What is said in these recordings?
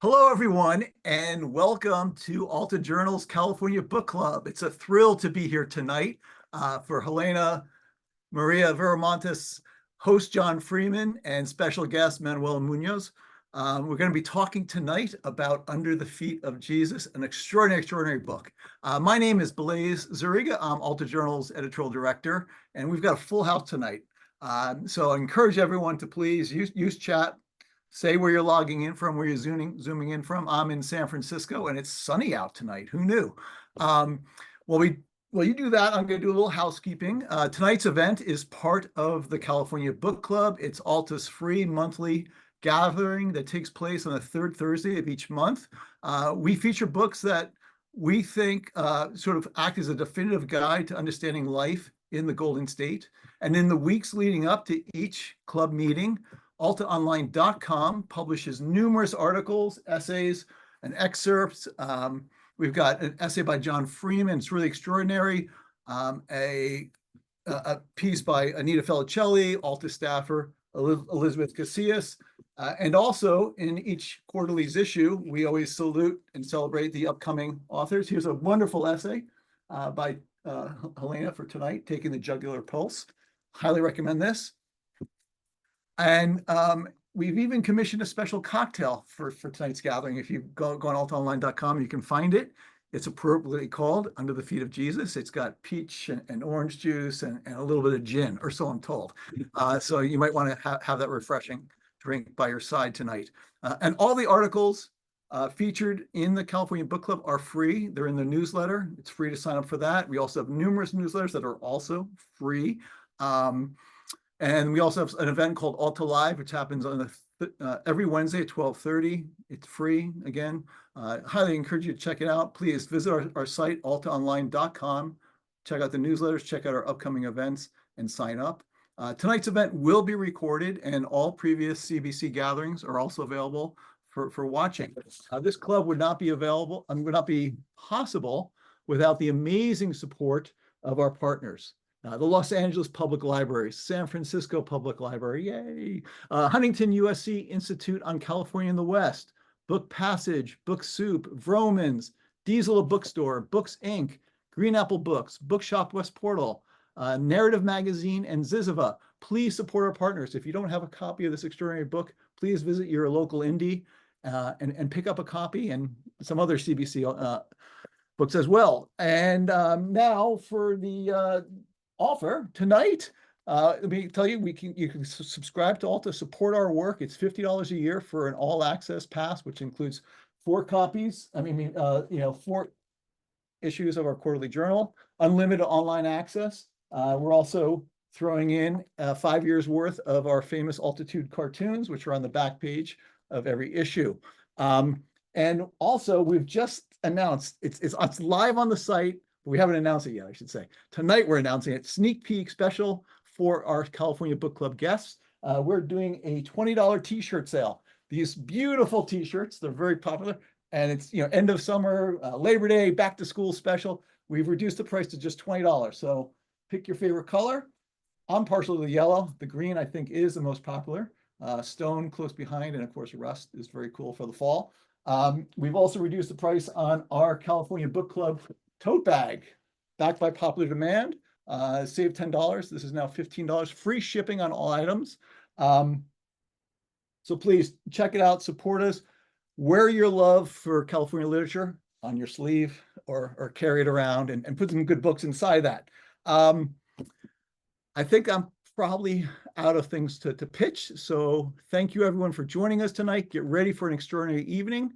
Hello, everyone, and welcome to Alta Journal's California Book Club. It's a thrill to be here tonight for Helena María Viramontes, host John Freeman, and special guest Manuel Munoz. We're going to be talking tonight about Under the Feet of Jesus, an extraordinary book. My name is Blaise Zuriga. I'm Alta Journal's editorial director, and we've got a full house tonight. So I encourage everyone to please use chat. Say where you're logging in from, where you're zooming in from. I'm in San Francisco, and it's sunny out tonight. Who knew? While you do that, I'm going to do a little housekeeping. Tonight's event is part of the California Book Club. It's Alta's free monthly gathering that takes place on the third Thursday of each month. We feature books that we think sort of act as a definitive guide to understanding life in the Golden State. And in the weeks leading up to each club meeting, altaonline.com publishes numerous articles, essays, and excerpts. We've got an essay by John Freeman. It's really extraordinary. A piece by Anita Felicelli, Alta staffer Elizabeth Casillas. And also in each quarterly's issue, we always salute and celebrate the upcoming authors. Here's a wonderful essay by Helena for tonight, Taking the Jugular Pulse. Highly recommend this. And we've even commissioned a special cocktail for tonight's gathering. If you go on altaonline.com, you can find it. It's appropriately called Under the Feet of Jesus. It's got peach and orange juice and a little bit of gin, or so I'm told. So you might want to have that refreshing drink by your side tonight. And all the articles featured in the California Book Club are free. They're in the newsletter. It's free to sign up for that. We also have numerous newsletters that are also free. And we also have an event called Alta Live, which happens on every Wednesday at 12:30. It's free. Again, highly encourage you to check it out. Please visit our site, altaonline.com. Check out the newsletters, check out our upcoming events, and sign up. Tonight's event will be recorded, and all previous CBC gatherings are also available for watching. This club would not be possible without the amazing support of our partners. The Los Angeles Public Library, San Francisco Public Library, yay! Huntington USC Institute on California in the West, Book Passage, Book Soup, Vroman's, Diesel Bookstore, Books Inc., Green Apple Books, Bookshop West Portal, Narrative Magazine, and Ziziva. Please support our partners. If you don't have a copy of this extraordinary book, please visit your local indie and pick up a copy and some other CBC books as well. And now for the offer tonight. Let me tell you, you can subscribe to Alta, support our work. It's $50 a year for an all-access pass, which includes 4 copies. 4 issues of our quarterly journal, unlimited online access. We're also throwing in 5 years worth of our famous Altitude cartoons, which are on the back page of every issue. And also, we've just announced it's live on the site. We haven't announced it yet, I should say. Tonight, we're announcing it. Sneak peek special for our California Book Club guests. We're doing a $20 t-shirt sale. These beautiful t-shirts, they're very popular. And it's end of summer, Labor Day, back to school special. We've reduced the price to just $20. So pick your favorite color. I'm partial to the yellow. The green, I think, is the most popular. Stone close behind, and of course, rust is very cool for the fall. We've also reduced the price on our California Book Club tote bag, backed by popular demand. Save $10. This is now $15. Free shipping on all items. So please check it out. Support us. Wear your love for California literature on your sleeve or carry it around and put some good books inside that. I think I'm probably out of things to pitch. So thank you, everyone, for joining us tonight. Get ready for an extraordinary evening.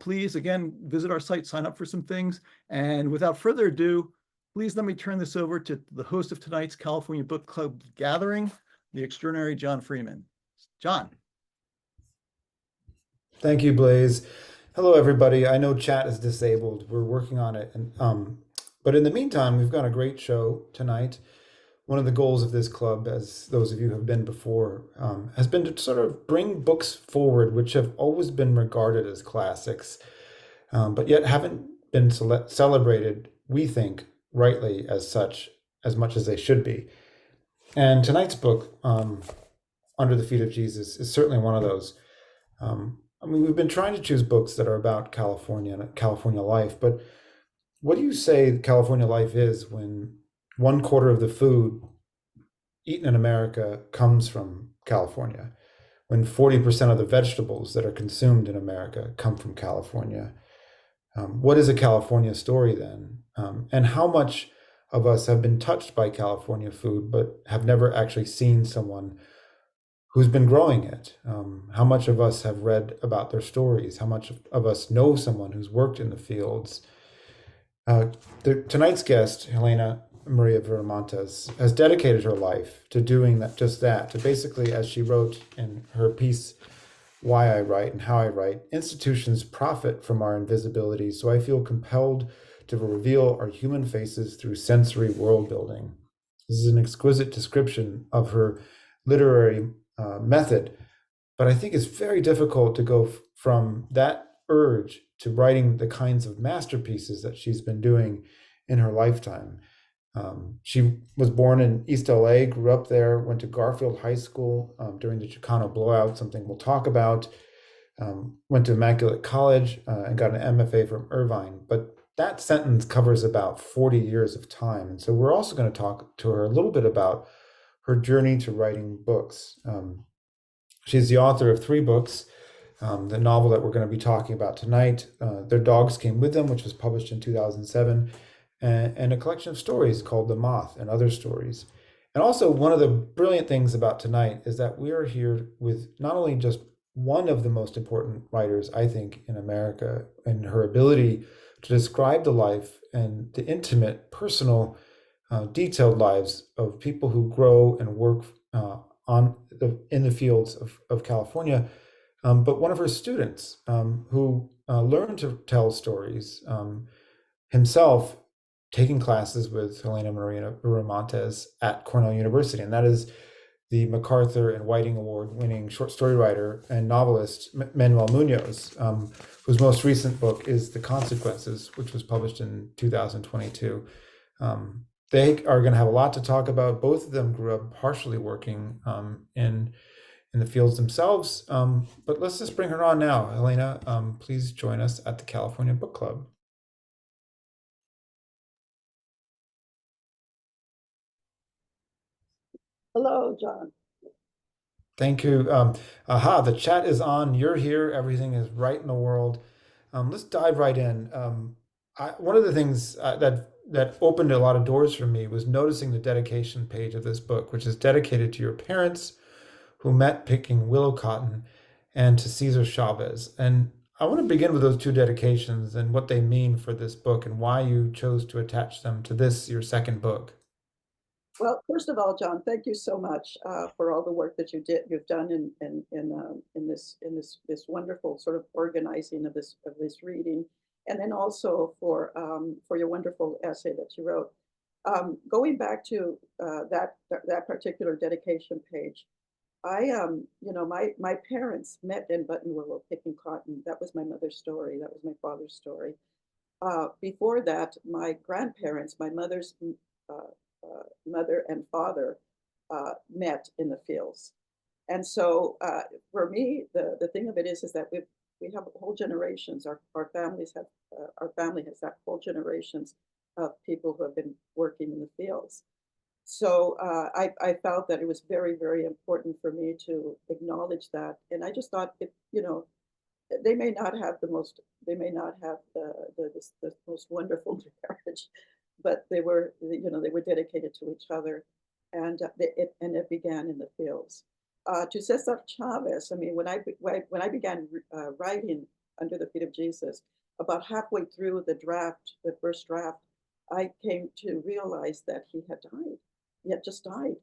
Please, again, visit our site, sign up for some things. And without further ado, please let me turn this over to the host of tonight's California Book Club gathering, the extraordinary John Freeman. John. Thank you, Blaise. Hello, everybody. I know chat is disabled. We're working on it. But in the meantime, we've got a great show tonight. One of the goals of this club, as those of you who have been before, has been to sort of bring books forward which have always been regarded as classics, but yet haven't been celebrated, we think, rightly as such, as much as they should be. And tonight's book, Under the Feet of Jesus, is certainly one of those. I mean, we've been trying to choose books that are about California and California life, but what do you say California life is when one quarter of the food eaten in America comes from California? When 40% of the vegetables that are consumed in America come from California? What is a California story then? And how much of us have been touched by California food, but have never actually seen someone who's been growing it? How much of us have read about their stories? How much of us know someone who's worked in the fields? Uh, tonight's guest, Helena Maria Viramontes, has dedicated her life to doing that, just that, to basically, as she wrote in her piece, Why I Write and How I Write, institutions profit from our invisibility, so I feel compelled to reveal our human faces through sensory world building. This is an exquisite description of her literary method, but I think it's very difficult to go from that urge to writing the kinds of masterpieces that she's been doing in her lifetime. She was born in East LA, grew up there, went to Garfield High School during the Chicano blowout, something we'll talk about. Went to Immaculate College and got an MFA from Irvine. But that sentence covers about 40 years of time. And so we're also going to talk to her a little bit about her journey to writing books. She's the author of 3 books. The novel that we're going to be talking about tonight, Their Dogs Came With Them, which was published in 2007, and a collection of stories called The Moth and Other Stories. And also, one of the brilliant things about tonight is that we are here with not only just one of the most important writers, I think, in America, and her ability to describe the life and the intimate, personal, detailed lives of people who grow and work in the fields of California, but one of her students who learned to tell stories himself, taking classes with Helena Maria Viramontes at Cornell University, and that is the MacArthur and Whiting Award winning short story writer and novelist Manuel Munoz, whose most recent book is The Consequences, which was published in 2022. They are going to have a lot to talk about. Both of them grew up partially working in the fields themselves. But let's just bring her on now. Helena, please join us at the California Book Club. Hello, John. Thank you. The chat is on. You're here. Everything is right in the world. Let's dive right in. One of the things that opened a lot of doors for me was noticing the dedication page of this book, which is dedicated to your parents who met picking willow cotton and to Cesar Chavez. And I want to begin with those 2 dedications and what they mean for this book and why you chose to attach them to this, your second book. Well, first of all, John, thank you so much for all the work that you've done in this wonderful sort of organizing of this reading, and then also for your wonderful essay that you wrote. Going back to that particular dedication page, my parents met in Button Willow picking cotton. That was my mother's story. That was my father's story. Before that, my grandparents, my mother's mother and father, met in the fields. And so for me, the thing of it is that we have whole generations. Our families have our family has had whole generations of people who have been working in the fields. So I felt that it was very, very important for me to acknowledge that. And I just thought, they may not have the most wonderful marriage, but they were dedicated to each other, and it began in the fields. To Cesar Chavez, I mean, when I began writing Under the Feet of Jesus, about halfway through the first draft, I came to realize that he had died. He had just died,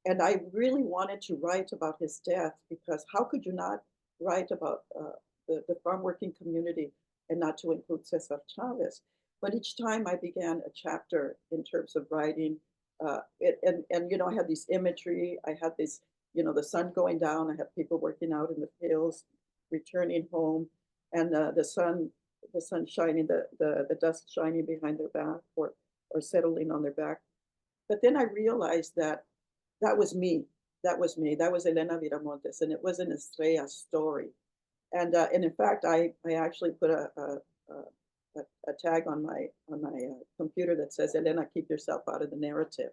and I really wanted to write about his death, because how could you not write about the farm working community and not to include Cesar Chavez? But each time I began a chapter in terms of writing, I had this imagery. I had this, the sun going down. I had people working out in the fields, returning home, and the sun shining, the dust shining behind their back or settling on their back. But then I realized that that was me. That was me. That was Helena Viramontes, and it was an Estrella story. And in fact, I actually put a tag on my computer that says, "Elena, keep yourself out of the narrative."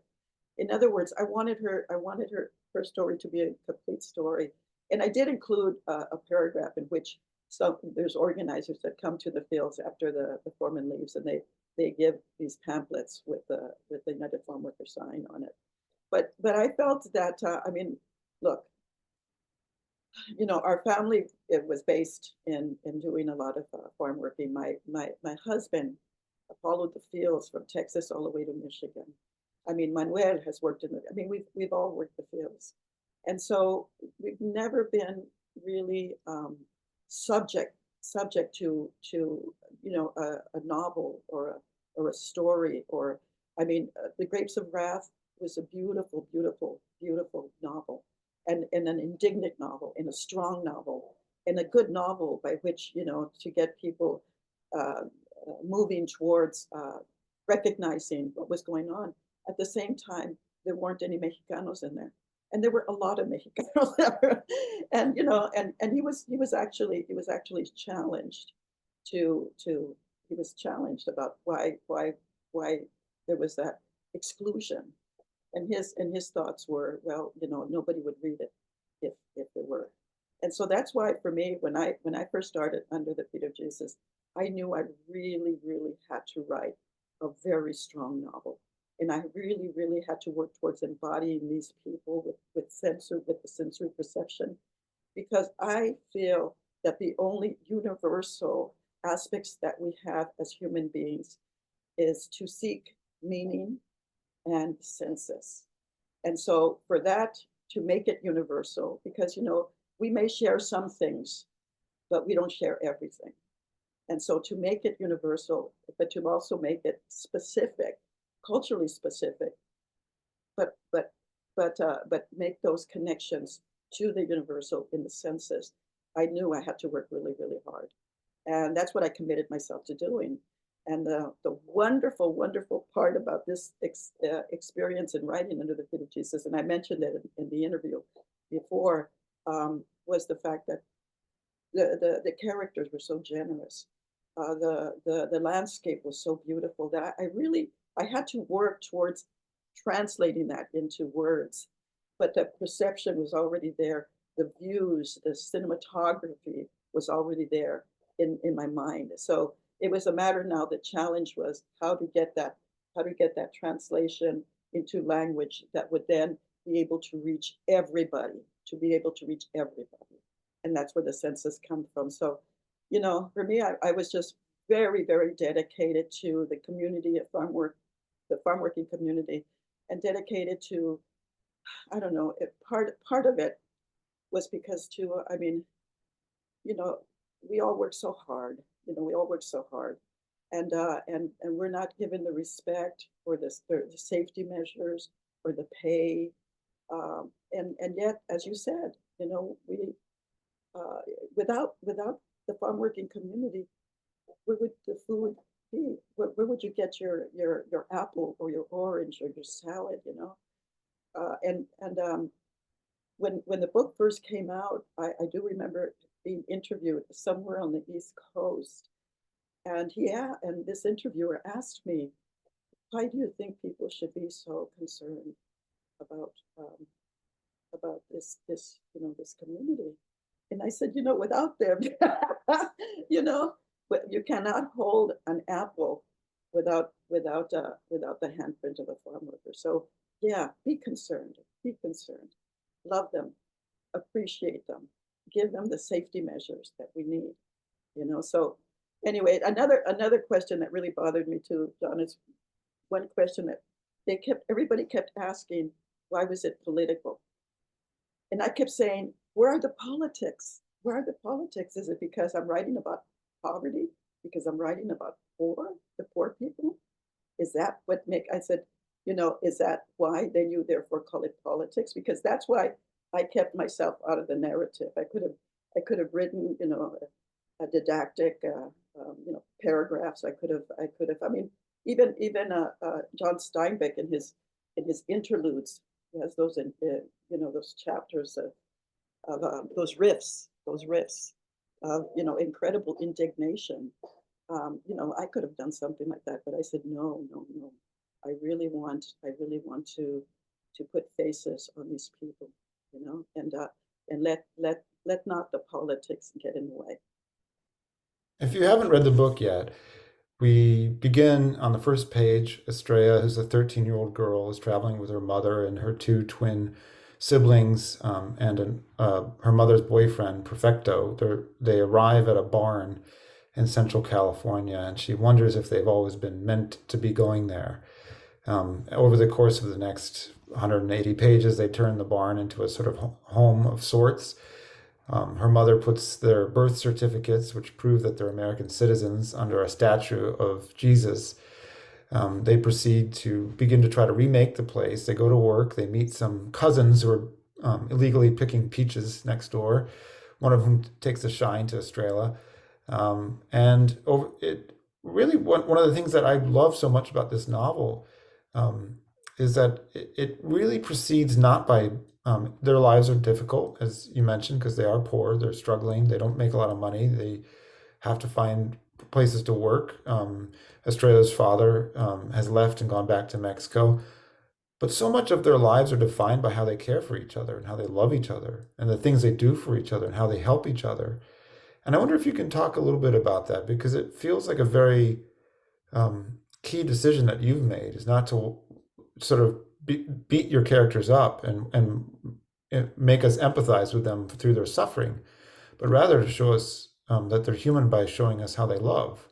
In other words, her story to be a complete story, and I did include a paragraph in which there's organizers that come to the fields after the foreman leaves, and they give these pamphlets with the United Farm Worker sign on it. But I felt that I mean, look, our family, it was based in doing a lot of farm working. My husband followed the fields from Texas all the way to Michigan. I mean, Manuel has worked in the. I mean, we've all worked the fields, and so we've never been really subject to a novel or a story or I mean, The Grapes of Wrath was a beautiful, beautiful, beautiful novel and an indignant novel and a strong novel and a good novel by which, to get people moving towards recognizing what was going on. At the same time, there weren't any Mexicanos in there. And there were a lot of Mexicanos there. And, and he was actually challenged he was challenged about why there was that exclusion. And his thoughts were, well, nobody would read it if there were. And so that's why for me, when I first started Under the Feet of Jesus, I knew I really, really had to write a very strong novel. And I really, really had to work towards embodying these people with the sensory perception, because I feel that the only universal aspects that we have as human beings is to seek meaning and senses. And so for that, to make it universal, because, we may share some things, but we don't share everything. And so to make it universal, but to also make it specific, culturally specific, but make those connections to the universal in the senses, I knew I had to work really, really hard. And that's what I committed myself to doing. And the wonderful, wonderful part about this experience in writing Under the Feet of Jesus, and I mentioned it in the interview before, was the fact that the characters were so generous. The landscape was so beautiful that I had to work towards translating that into words, but the perception was already there. The views, the cinematography was already there in my mind. So it was a matter now. The challenge was how to get that translation into language that would then be able to reach everybody, and that's where the senses come from. So, for me, I was just very, very dedicated to the community of the farm working community, and dedicated to, I don't know, part of it was because too, I mean, we all work so hard, and we're not given the respect or the safety measures or the pay, and yet, as you said, we without the farm working community, where would the food be? Where would you get your apple or your orange or your salad? When the book first came out, I do remember being interviewed somewhere on the East Coast, and this interviewer asked me, "Why do you think people should be so concerned about this community?" And I said, without them, you cannot hold an apple without the handprint of a farm worker. So yeah, be concerned, love them, appreciate them, give them the safety measures that we need. So anyway, another question that really bothered me too, John, is one question that everybody kept asking, why was it political? And I kept saying, where are the politics? Where are the politics? Is it because I'm writing about poverty? Because I'm writing about the poor people? Is that what I said, is that why then you therefore call it politics? Because that's why I kept myself out of the narrative. I could have written, a didactic, paragraphs. I could have, I mean, even John Steinbeck in his interludes, he has those chapters of those riffs, you know, incredible indignation. You know, I could have done something like that, but I said, no, no, no. I really want to put faces on these people, you know, and let not the politics get in the way. If you haven't read the book yet, we begin on the first page. Estrella, who's a 13-year-old girl, is traveling with her mother and her two twin siblings and her mother's boyfriend, Perfecto. They arrive at a barn in Central California, and she wonders if they've always been meant to be going there. Over the course of the next 180 pages, they turn the barn into a sort of home of sorts. Her mother puts their birth certificates, which prove that they're American citizens, under a statue of Jesus. They proceed to begin to try to remake the place. They go to work. They meet some cousins who are illegally picking peaches next door, one of whom takes a shine to Estrella. And over it, really, one of the things that I love so much about this novel um, is that it really proceeds not by their lives are difficult, as you mentioned, because they are poor, they're struggling, they don't make a lot of money, they have to find places to work. Estrella's father has left and gone back to Mexico. But so much of their lives are defined by how they care for each other and how they love each other and the things they do for each other and how they help each other. And I wonder if you can talk a little bit about that because it feels like a very key decision that you've made is not to sort of beat your characters up and make us empathize with them through their suffering, but rather to show us that they're human by showing us how they love.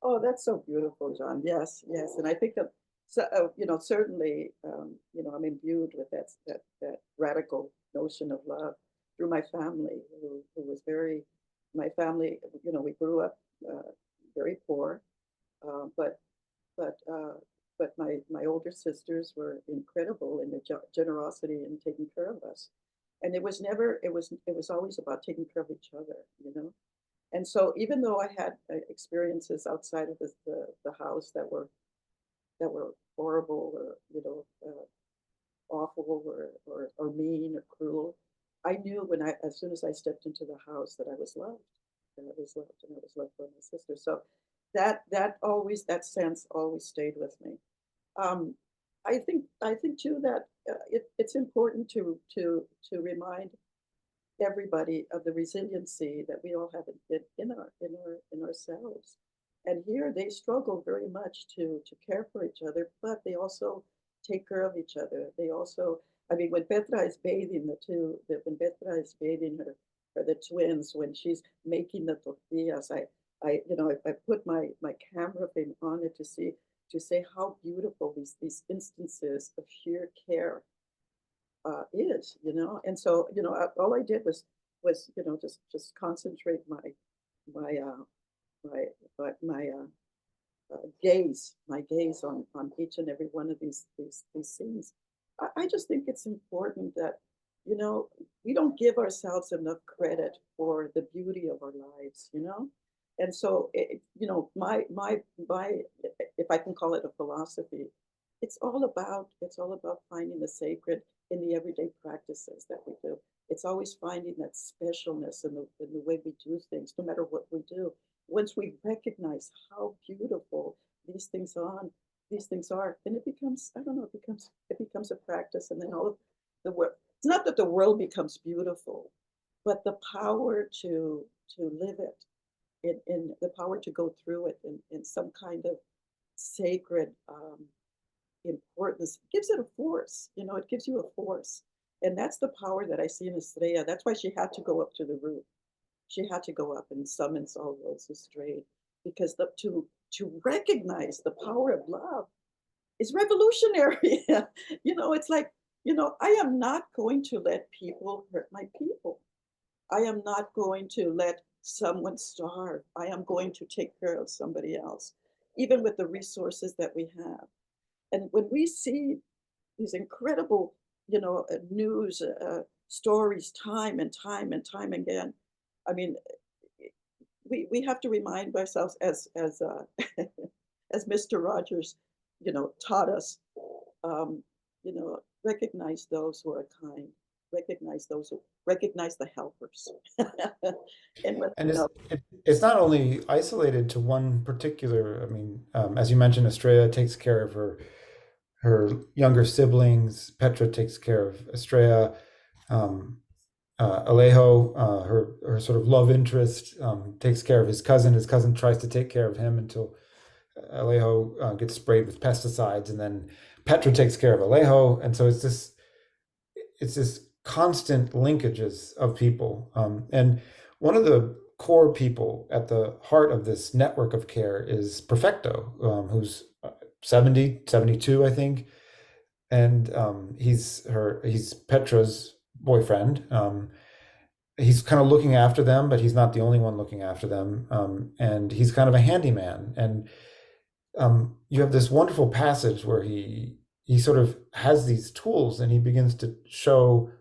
Oh, that's so beautiful, John. Yes, yes, and I think that so you know, certainly you know, I'm imbued with that radical notion of love through my family, who was very my family. You know, we grew up very poor, uh, but but uh, but my older sisters were incredible in their generosity and taking care of us, and it was never it was always about taking care of each other, you know. And so even though I had experiences outside of the house that were horrible or you know awful or mean or cruel, I knew when I as soon as I stepped into the house that I was loved, and I was loved, and I was loved by my sister. So that always that sense always stayed with me. Um, I think too that it's important to remind everybody of the resiliency that we all have in ourselves. And here they struggle very much to care for each other, but they also take care of each other. They also, I mean, when Petra is bathing when Petra is bathing the twins, when she's making the tortillas, you know, I put my camera thing on it to say how beautiful these instances of sheer care is, you know. And so, you know, all I did was you know just concentrate my my my gaze on each and every one of these scenes. I just think it's important that you know we don't give ourselves enough credit for the beauty of our lives, you know. And so, you know, my if I can call it a philosophy, it's all about finding the sacred in the everyday practices that we do. It's always finding that specialness in the way we do things, no matter what we do. Once we recognize how beautiful these things are, then it becomes, I don't know, it becomes a practice, and then all of the world. It's not that the world becomes beautiful, but the power to live it, in the power to go through it in some kind of sacred importance gives it a force. You know, it gives you a force. And that's the power that I see in Estrella. That's why she had to go up to the roof. She had to go up and summons all those who strayed. Because to recognize the power of love is revolutionary. You know, it's like, you know, I am not going to let people hurt my people. I am not going to let someone starve. I am going to take care of somebody else, even with the resources that we have. And when we see these incredible, you know, news stories time and time and time again, I mean, we have to remind ourselves as Mr. Rogers, you know, taught us, you know, recognize those who are kind, recognize those who recognize the helpers. And let And them know. it's not only isolated to one particular, I mean, as you mentioned, Estrella takes care of her younger siblings. Petra takes care of Estrella. Alejo, her sort of love interest, takes care of his cousin. His cousin tries to take care of him until Alejo gets sprayed with pesticides, and then Petra takes care of Alejo, and so it's this constant linkages of people. And one of the core people at the heart of this network of care is Perfecto, who's 70, 72, I think, and he's Petra's boyfriend. He's kind of looking after them, but he's not the only one looking after them. And he's kind of a handyman. And you have this wonderful passage where he sort of has these tools, and he begins to show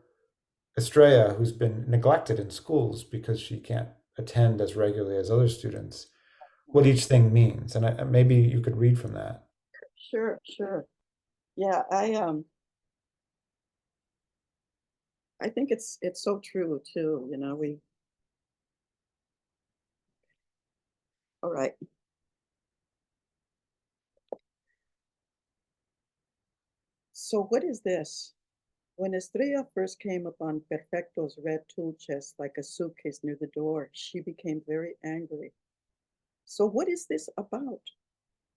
Estrella, who's been neglected in schools because she can't attend as regularly as other students, what each thing means. And maybe you could read from that. Sure, sure. Yeah, I think it's so true too, you know, all right. So what is this? When Estrella first came upon Perfecto's red tool chest like a suitcase near the door, she became very angry. So what is this about?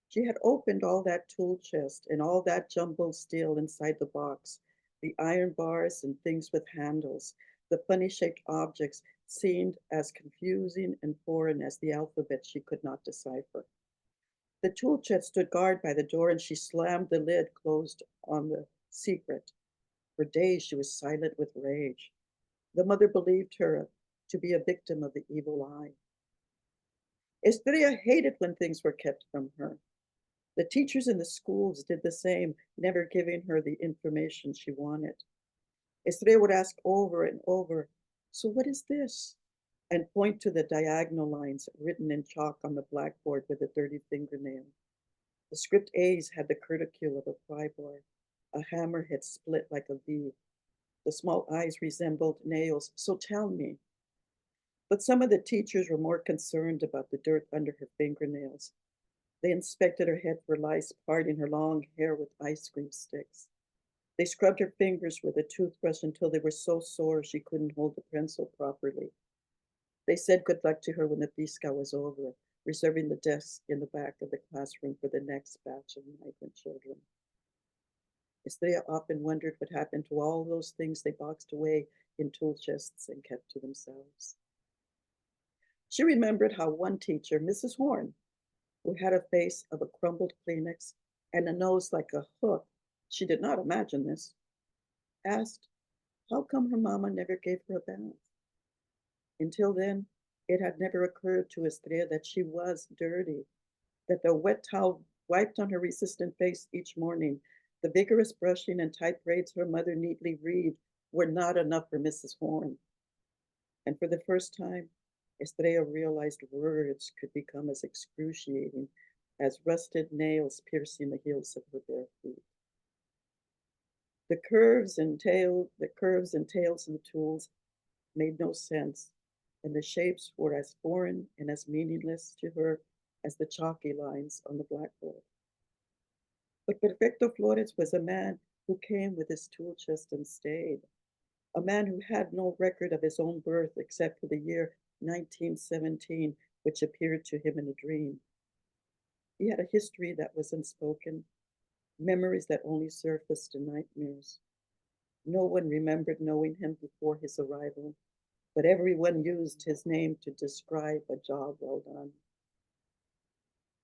She had opened all that tool chest and all that jumbled steel inside the box, the iron bars and things with handles, the funny shaped objects seemed as confusing and foreign as the alphabet she could not decipher. The tool chest stood guard by the door, and she slammed the lid closed on the secret. For days she was silent with rage. The mother believed her to be a victim of the evil eye. Estrella hated when things were kept from her. The teachers in the schools did the same, never giving her the information she wanted. Estrella would ask over and over, "So what is this?" and point to the diagonal lines written in chalk on the blackboard with a dirty fingernail. The script A's had the curticule of a pry bar. A hammerhead split like a V. The small eyes resembled nails. "So tell me." But some of the teachers were more concerned about the dirt under her fingernails. They inspected her head for lice, parting her long hair with ice cream sticks. They scrubbed her fingers with a toothbrush until they were so sore she couldn't hold the pencil properly. They said good luck to her when the Pisca was over, reserving the desk in the back of the classroom for the next batch of migrant children. Estrella often wondered what happened to all those things they boxed away in tool chests and kept to themselves. She remembered how one teacher, Mrs. Horn, who had a face of a crumbled Kleenex and a nose like a hook, she did not imagine this, asked how come her mama never gave her a bath. Until then, it had never occurred to Estrella that she was dirty, that the wet towel wiped on her resistant face each morning, the vigorous brushing and tight braids her mother neatly read were not enough for Mrs. Horn. And for the first time, Estrella realized words could become as excruciating as rusted nails piercing the heels of her bare feet. The curves and tails of the tools made no sense, and the shapes were as foreign and as meaningless to her as the chalky lines on the blackboard. But Perfecto Flores was a man who came with his tool chest and stayed, a man who had no record of his own birth except for the year 1917, which appeared to him in a dream. He had a history that was unspoken, memories that only surfaced in nightmares. No one remembered knowing him before his arrival, but everyone used his name to describe a job well done.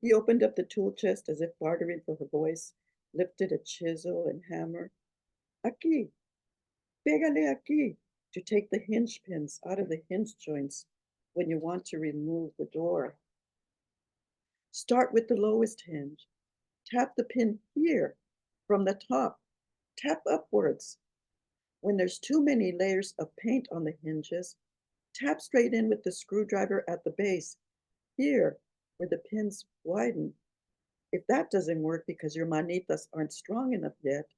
He opened up the tool chest as if bartering for her voice, lifted a chisel and hammer. "Aquí, pégale aquí," to take the hinge pins out of the hinge joints when you want to remove the door. Start with the lowest hinge. Tap the pin here from the top. Tap upwards. When there's too many layers of paint on the hinges, tap straight in with the screwdriver at the base, here where the pins widen. If that doesn't work because your manitas aren't strong enough yet,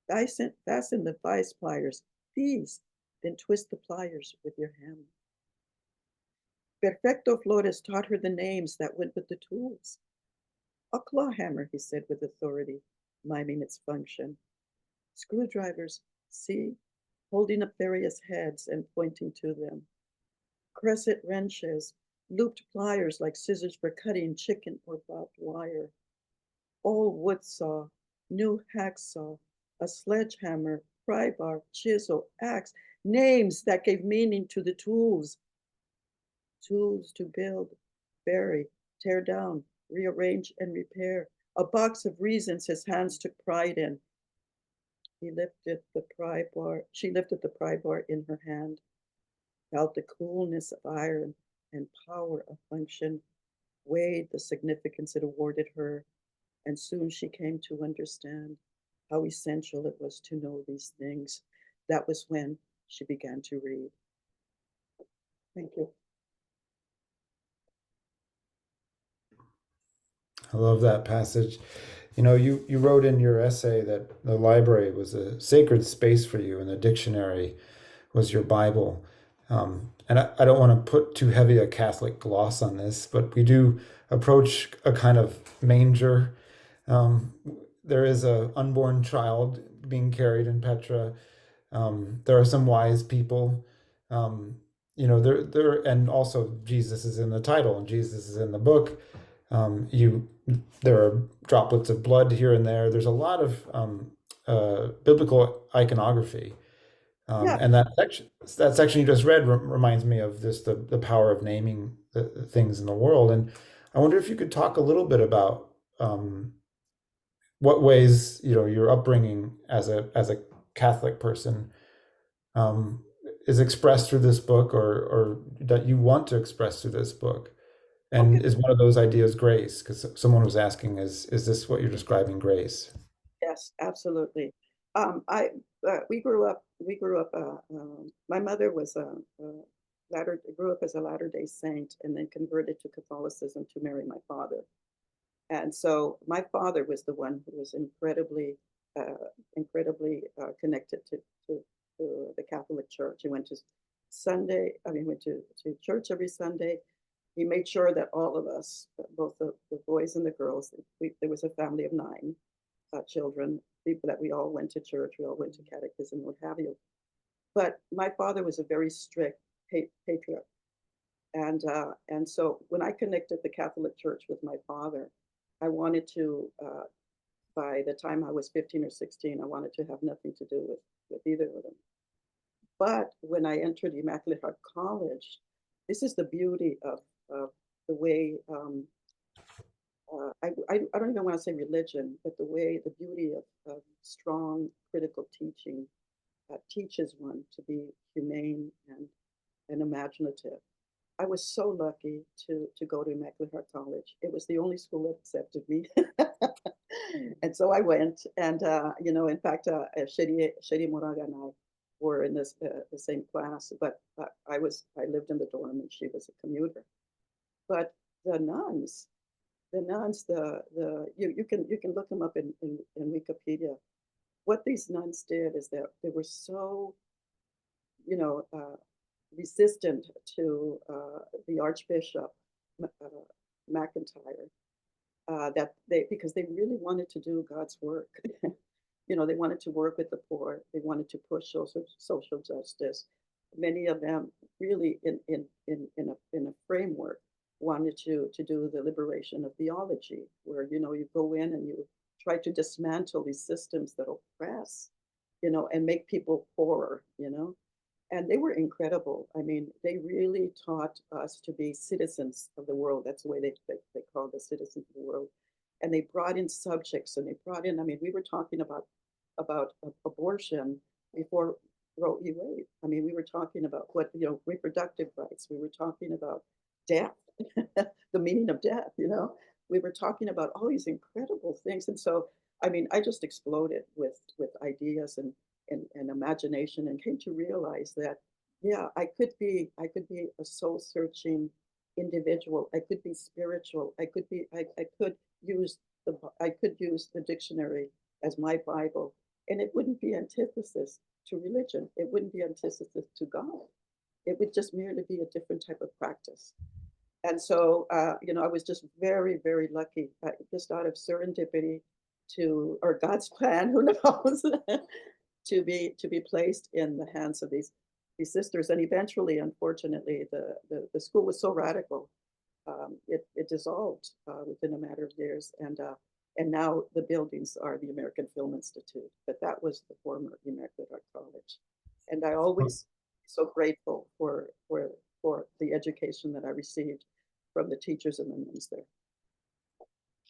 fasten the vise pliers these, then twist the pliers with your hammer. Perfecto Flores taught her the names that went with the tools. A claw hammer, he said with authority, miming its function. Screwdrivers, see, holding up various heads and pointing to them. Crescent wrenches, looped pliers like scissors for cutting chicken or barbed wire. Old wood saw, new hacksaw, a sledgehammer, pry bar, chisel, axe, names that gave meaning to the tools. Tools to build, bury, tear down, rearrange, and repair. A box of reasons his hands took pride in. He lifted the pry bar, she lifted the pry bar in her hand, felt the coolness of iron and power of function, weighed the significance it awarded her, and soon she came to understand how essential it was to know these things. That was when she began to read. Thank you. I love that passage. You wrote in your essay that the library was a sacred space for you and the dictionary was your Bible. And I don't want to put too heavy a Catholic gloss on this, but we do approach a kind of manger. There is an unborn child being carried in Petra. There are some wise people. And also Jesus is in the title and Jesus is in the book. There are droplets of blood here and there. There's a lot of biblical iconography. Yeah. And that section you just read reminds me of this, the power of naming the things in the world. And I wonder if you could talk a little bit about what ways, your upbringing as a Catholic person is expressed through this book, or that you want to express through this book. And Okay. is one of those ideas grace? Because someone was asking, is this what you're describing, grace? Yes, absolutely. I we grew up. My mother was grew up as a Latter-day Saint, and then converted to Catholicism to marry my father. And so my father was the one who was incredibly connected to the Catholic Church. He went to went to church every Sunday. He made sure that all of us, both the boys and the girls, there was a family of 9 children, people that we all went to church, we all went to catechism, what have you. But my father was a very strict patriarch. And so when I connected the Catholic Church with my father, I wanted to, by the time I was 15 or 16, I wanted to have nothing to do with either of them. But when I entered Immaculate Heart College, this is the beauty of the way, I don't even want to say religion, but the beauty of strong critical teaching teaches one to be humane and imaginative. I was so lucky to go to Immaculate Heart College. It was the only school that accepted me. And so I went, and in fact, Shady Moraga and I were in the same class, but I lived in the dorm and she was a commuter. But the nuns, you can look them up in Wikipedia. What these nuns did is that they were so, resistant to the Archbishop McIntyre, because they really wanted to do God's work. They wanted to work with the poor. They wanted to push social justice. Many of them really in a framework wanted to do the liberation of theology, where you go in and you try to dismantle these systems that oppress, and make people poorer, and they were incredible. I mean, they really taught us to be citizens of the world. That's the way they called the citizens of the world. And they brought in subjects, and they brought in, we were talking about abortion before Roe v. Wade. We were talking about reproductive rights. We were talking about death, the meaning of death, We were talking about all these incredible things. And so, I just exploded with ideas and imagination, and came to realize that, yeah, I could be a soul searching individual. I could be spiritual. I could use the dictionary as my Bible, and it wouldn't be antithesis. to religion. It wouldn't be antithesis to God. It would just merely be a different type of practice. And so, I was just very, very lucky, just out of serendipity or God's plan, who knows, to be placed in the hands of these sisters. And eventually, unfortunately, the school was so radical, it dissolved within a matter of years. And now the buildings are the American Film Institute, but that was the former American Art College. And I always so grateful for the education that I received from the teachers and the nuns there.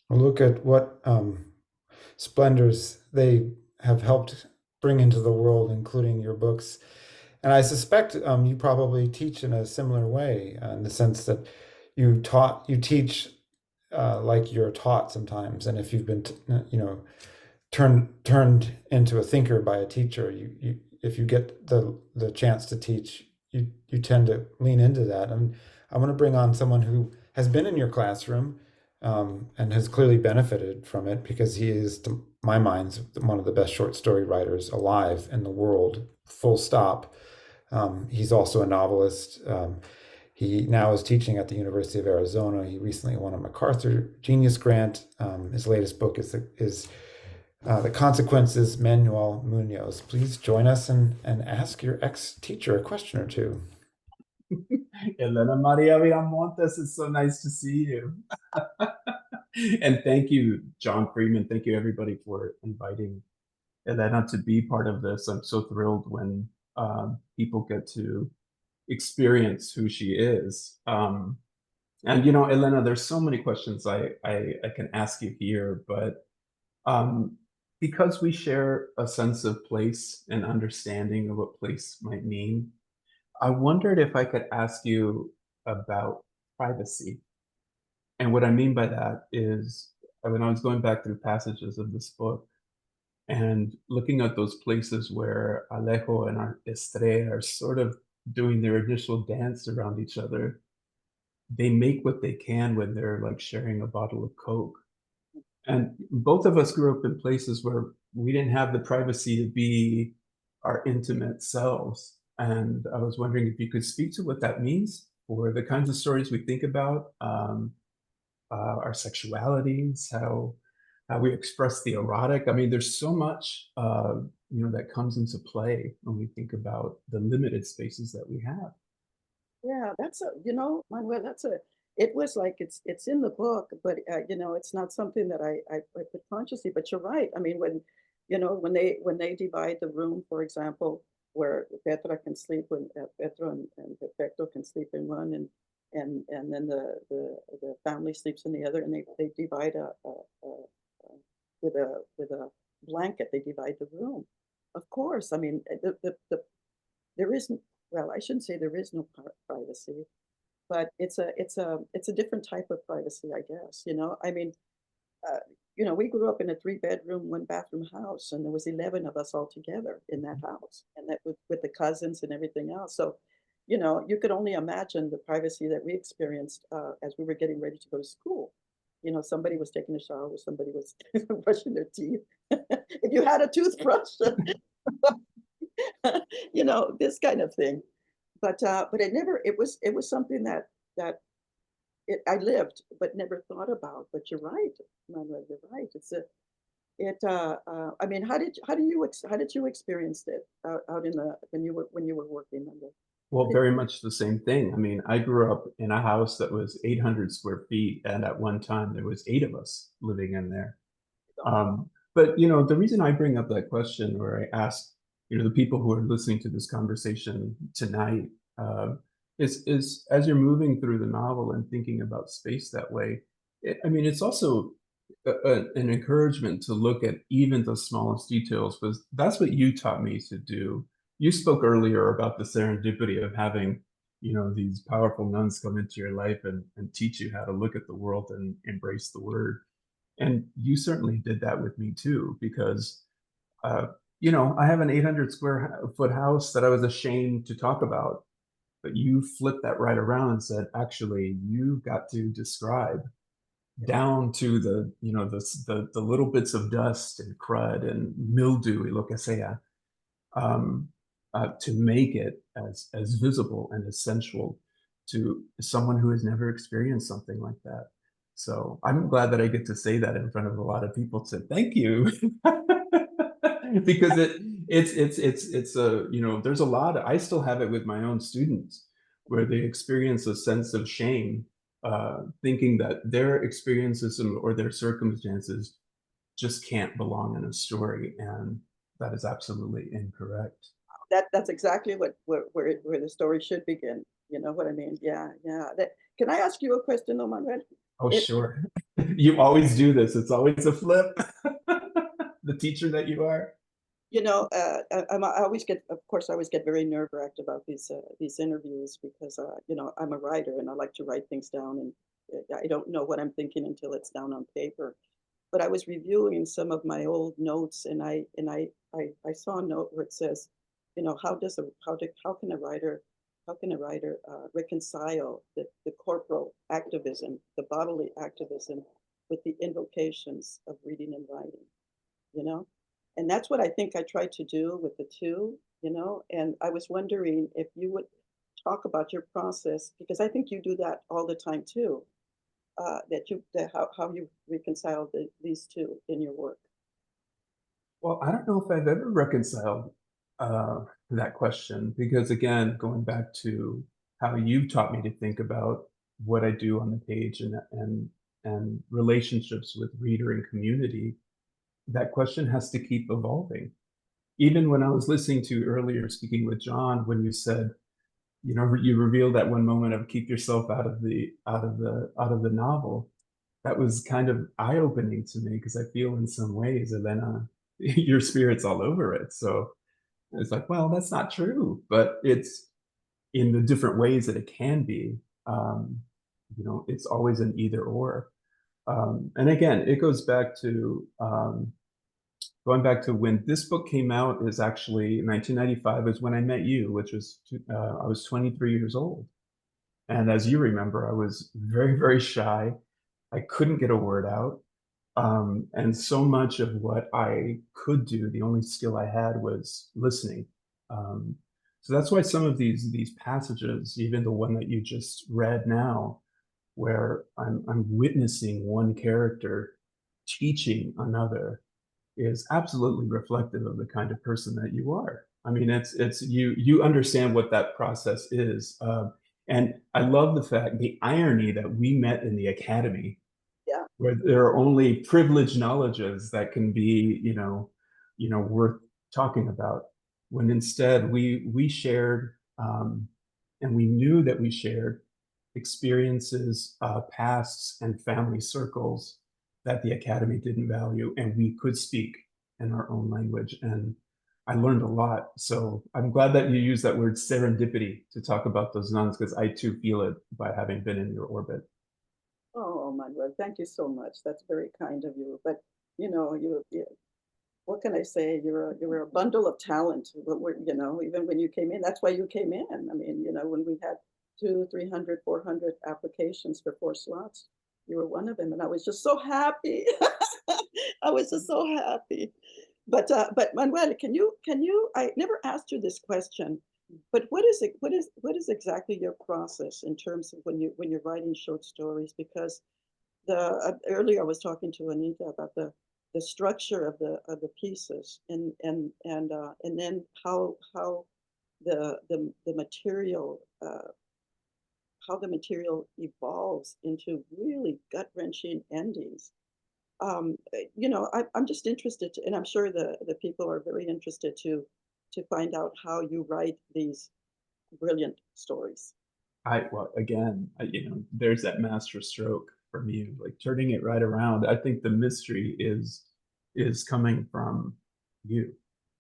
Well, look at what splendors they have helped bring into the world, including your books. And I suspect you probably teach in a similar way, in the sense that you teach like you're taught sometimes. And if you've been, turned into a thinker by a teacher, if you get the chance to teach, you tend to lean into that. And I want to bring on someone who has been in your classroom and has clearly benefited from it, because he is, to my mind, one of the best short story writers alive in the world, full stop. He's also a novelist. He now is teaching at the University of Arizona. He recently won a MacArthur Genius Grant. His latest book is The Consequences, Manuel Munoz. Please join us and ask your ex-teacher a question or two. Helena María Viramontes, it's so nice to see you. And thank you, John Freeman. Thank you, everybody, for inviting Helena to be part of this. I'm so thrilled when people get to experience who she is. And Helena, there's so many questions I can ask you here, but because we share a sense of place and understanding of what place might mean, I wondered if I could ask you about privacy. And what I mean by that is, when I was going back through passages of this book and looking at those places where Alejo and Estrella are sort of doing their initial dance around each other, they make what they can when they're like sharing a bottle of Coke. And both of us grew up in places where we didn't have the privacy to be our intimate selves. And I was wondering if you could speak to what that means for the kinds of stories we think about, our sexualities, how we express the erotic. I mean, there's so much, that comes into play when we think about the limited spaces that we have. Yeah, Manuel, it was like it's in the book, but it's not something that I put consciously. But you're right. I mean, when they divide the room, for example, where Petra can sleep, when Petra and Perfecto can sleep in one, and then the family sleeps in the other, and they divide with a blanket. They divide the room. Of course, I mean there isn't. Well, I shouldn't say there is no privacy, but it's a different type of privacy, I guess. I mean, we grew up in a 3-bedroom, 1-bathroom house, and there was 11 of us all together in that house, and that with the cousins and everything else. So, you could only imagine the privacy that we experienced as we were getting ready to go to school. Somebody was taking a shower, somebody was brushing their teeth. If you had a toothbrush, this kind of thing. But it was something that I lived, but never thought about. But you're right, Manuel, you're right. I mean, how did you experience it out when you were working on the? Well, very much the same thing. I mean, I grew up in a house that was 800 square feet, and at one time there was 8 of us living in there. But the reason I bring up that question, or I ask, the people who are listening to this conversation tonight, is as you're moving through the novel and thinking about space that way, it's also an encouragement to look at even the smallest details, because that's what you taught me to do. You spoke earlier about the serendipity of having, these powerful nuns come into your life and teach you how to look at the world and embrace the word. And you certainly did that with me too, because, I have an 800 square foot house that I was ashamed to talk about, but you flipped that right around and said, actually, you've got to describe down to the little bits of dust and crud and mildew, lo que sea, to make it as visible and as sensual to someone who has never experienced something like that. So I'm glad that I get to say that in front of a lot of people. To thank you, because it's a, you know, there's a lot. I still have it with my own students where they experience a sense of shame, thinking that their experiences or their circumstances just can't belong in a story, and that is absolutely incorrect. That's exactly where the story should begin. You know what I mean? Yeah, yeah. Can I ask you a question, though, Manuel? Oh, It, sure. You always do this. It's always a flip. The teacher that you are. I always get, of course, I always get very nerve-wracked about these interviews because, I'm a writer and I like to write things down, and I don't know what I'm thinking until it's down on paper. But I was reviewing some of my old notes, and I saw a note where it says, how can a writer reconcile the corporal activism, the bodily activism, with the invocations of reading and writing, you know? And that's what I think I tried to do with the two, and I was wondering if you would talk about your process, because I think you do that all the time too, how you reconcile these two in your work. Well, I don't know if I've ever reconciled that question because, again, going back to how you've taught me to think about what I do on the page and relationships with reader and community, that question has to keep evolving. Even when I was listening to earlier, speaking with John, when you said, you know, you revealed that one moment of keep yourself out of the novel, that was kind of eye-opening to me because I feel in some ways, and then your spirit's all over it. So it's like, well, that's not true, but it's in the different ways that it can be. It's always an either or. And again, it goes back to going back to when this book came out is actually 1995 is when I met you, which was I was 23 years old. And as you remember, I was very, very shy. I couldn't get a word out. And so much of what I could do, the only skill I had was listening. So that's why some of these passages, even the one that you just read now, where I'm witnessing one character teaching another, is absolutely reflective of the kind of person that you are. I mean, it's you understand what that process is, and I love the irony that we met in the academy, Yeah. where there are only privileged knowledges that can be, worth talking about, when instead we shared, and we knew that we shared experiences, pasts, and family circles that the academy didn't value, and we could speak in our own language. And I learned a lot. So I'm glad that you use that word serendipity to talk about those nuns, because I too feel it by having been in your orbit. Oh, Manuel, thank you so much. That's very kind of you. But what can I say? You're a bundle of talent. Even when you came in, that's why you came in. I mean, when we had 200, 300, 400 applications for 4 slots, you were one of them, and I was just so happy. I was just so happy. But Manuel, can you? I never asked you this question, but what is it? What is exactly your process in terms of when you're writing short stories? Because earlier I was talking to Anita about the structure of the pieces, and then how the material how the material evolves into really gut-wrenching endings. I'm just interested to, and I'm sure the people are very interested to find out how you write these brilliant stories. Well, again, there's that master stroke from you, like turning it right around. I think the mystery is coming from you,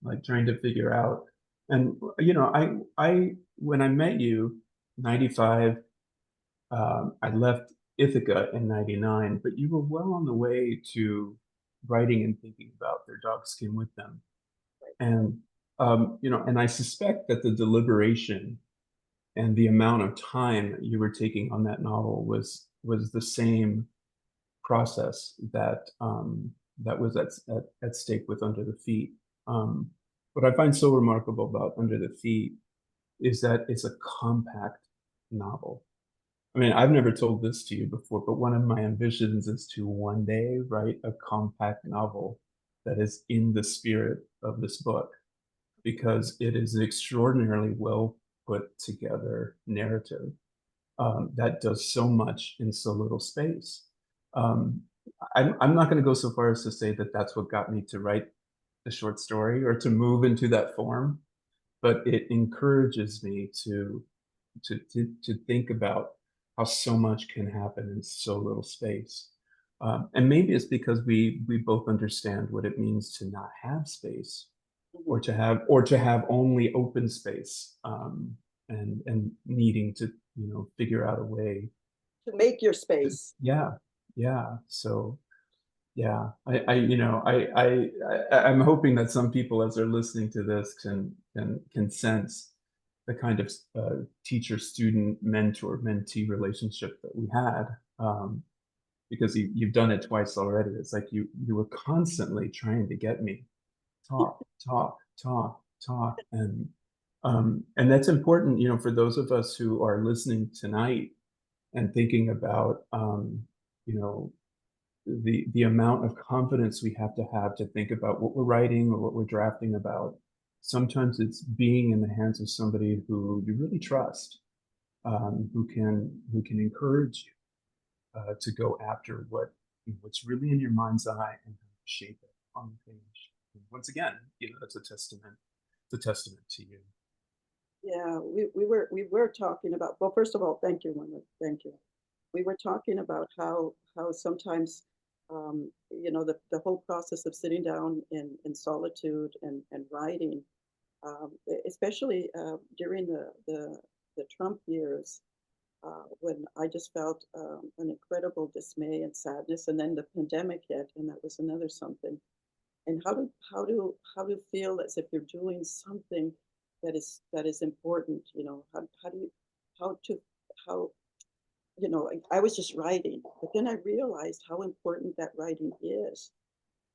like trying to figure out. And I when I met you, 95, I left Ithaca in 99, but you were well on the way to writing and thinking about their dog skin with them. And and I suspect that the deliberation and the amount of time that you were taking on that novel was the same process that that was at stake with Under the Feet. what I find so remarkable about Under the Feet is that it's a compact novel. I mean, I've never told this to you before, but one of my ambitions is to one day write a compact novel that is in the spirit of this book, because it is an extraordinarily well put together narrative that does so much in so little space. Um, I'm not going to go so far as to say that that's what got me to write the short story or to move into that form, but it encourages me to think about how so much can happen in so little space. And maybe it's because we both understand what it means to not have space, or to have only open space, and needing to figure out a way. To make your space. Yeah, yeah. So yeah, I'm hoping that some people, as they're listening to this, can sense the kind of teacher, student, mentor, mentee relationship that we had, because you've done it twice already. It's like you were constantly trying to get me talk, talk, talk, talk, and that's important, for those of us who are listening tonight and thinking about, you know, the amount of confidence we have to think about what we're writing or what we're drafting about. Sometimes it's being in the hands of somebody who you really trust, who can encourage you to go after what's really in your mind's eye and shape it on the page. And once again, that's a testament. It's a testament to you. Yeah, we were talking about, well, first of all, thank you, Leonard. Thank you. We were talking about how sometimes the whole process of sitting down in solitude and writing, especially during the Trump years, when I just felt an incredible dismay and sadness, and then the pandemic hit, and that was another something. And how to feel as if you're doing something that is important. How do you how to how I was just writing, but then I realized how important that writing is.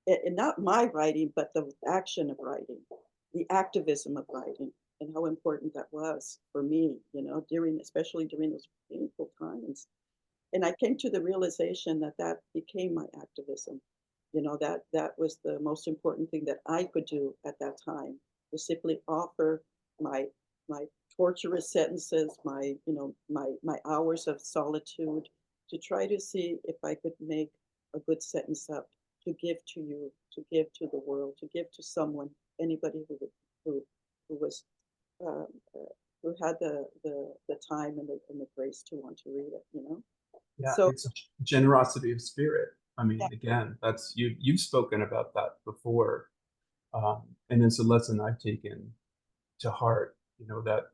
And not my writing, but the action of writing, the activism of writing, and how important that was for me, especially during those painful times. And I came to the realization that that became my activism. That was the most important thing that I could do at that time, was simply offer my my torturous sentences, my hours of solitude, to try to see if I could make a good sentence up to give to you, to give to the world, to give to someone, anybody who who was uh, uh, who had the time and the grace to want to read it. Yeah, So it's a generosity of spirit. I mean, yeah, again, that's you've spoken about that before, and it's a lesson I've taken to heart. That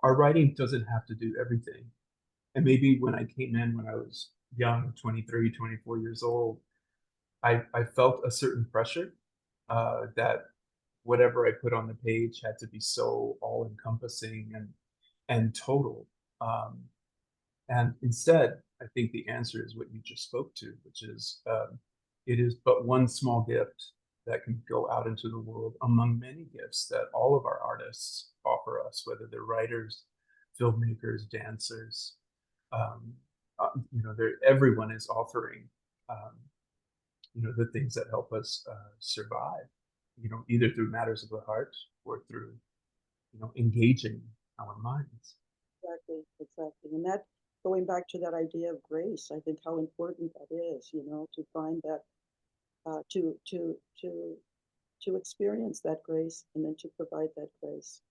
our writing doesn't have to do everything. And maybe when I came in when I was young, 23, 24 years old, I felt a certain pressure, that whatever I put on the page had to be so all encompassing and total. Um, and instead, I think the answer is what you just spoke to, which is, it is but one small gift that can go out into the world among many gifts that all of our artists offer us, whether they're writers, filmmakers, dancers. Um, everyone is offering, um, the things that help us survive. Either through matters of the heart or through, engaging our minds. exactly, exactly. And that, going back to that idea of grace, I think how important that is, to find that, to experience that grace, and then to provide that grace,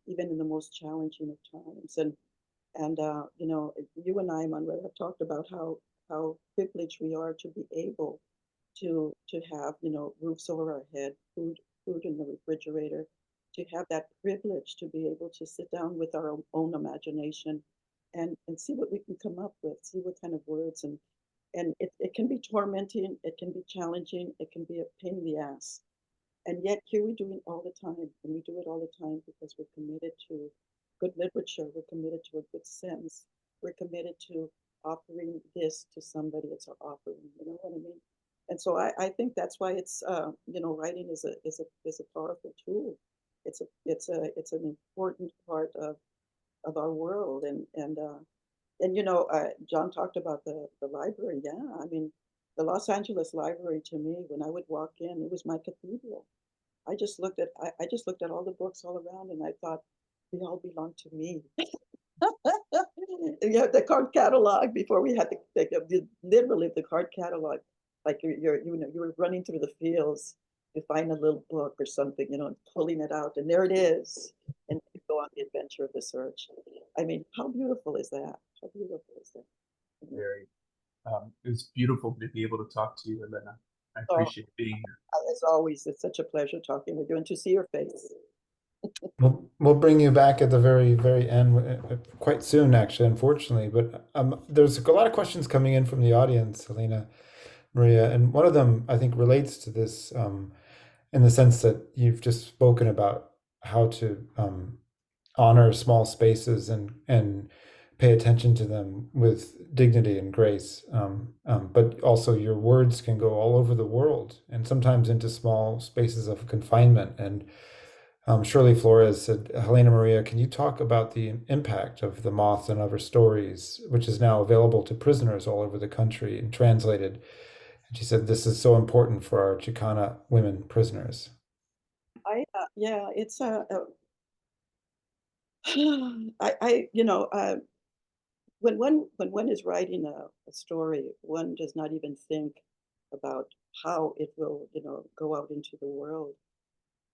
even in the most challenging of times. And you and I, Manuel, have talked about how privileged we are to be able to have, roofs over our head, food in the refrigerator, to have that privilege to be able to sit down with our own imagination and see what we can come up with, see what kind of words. And it can be tormenting, it can be challenging, it can be a pain in the ass. And yet here we do it all the time, and we do it all the time because we're committed to good literature, we're committed to a good sense, we're committed to offering this to somebody. It's our offering, you know what I mean? And so I think that's why it's you know, writing is a powerful tool. It's an important part of our world. And you know, John talked about the library. Yeah, I mean, the Los Angeles library, to me, when I would walk in, it was my cathedral. I just looked at all the books all around, and I thought they all belong to me. You have the card catalog before we had literally the card catalog. Like you know, you were running through the fields to find a little book or something, you know, and pulling it out, and there it is, and you go on the adventure of the search. I mean, how beautiful is that? How beautiful is that? Very. It was beautiful to be able to talk to you, Helena. I Oh, appreciate being here. as always, it's such a pleasure talking with you and to see your face. We'll bring you back at the very end, quite soon, actually, unfortunately. But there's a lot of questions coming in from the audience, Helena Maria, and one of them I think relates to this, in the sense that you've just spoken about how to honor small spaces and pay attention to them with dignity and grace. But also, your words can go all over the world, and sometimes into small spaces of confinement. And Shirley Flores said, Helena Maria, can you talk about the impact of The Moths and Other Stories, which is now available to prisoners all over the country and translated? And she said, this is so important for our Chicana women prisoners. Yeah, it's you know, when one is writing a story, one does not even think about how it will, you know, go out into the world.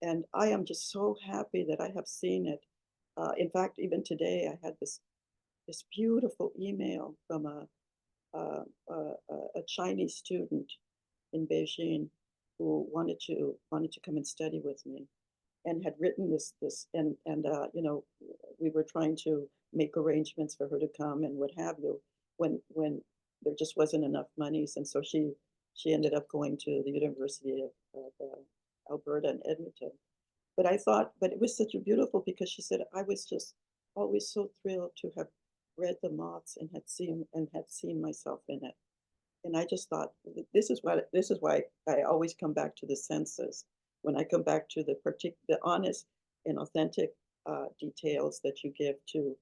And I am just so happy that I have seen it. In fact, even today, I had this beautiful email from a Chinese student in Beijing who wanted to come and study with me, and had written this and you know, we were trying to make arrangements for her to come and what have you, when there just wasn't enough monies, and so she ended up going to the University of Alberta in Edmonton. But I thought, but it was such a beautiful, because she said, I was just always so thrilled to have read The Moths and had seen myself in it. And I just thought, this is why I always come back to the senses. When I come back to the honest and authentic details that you give to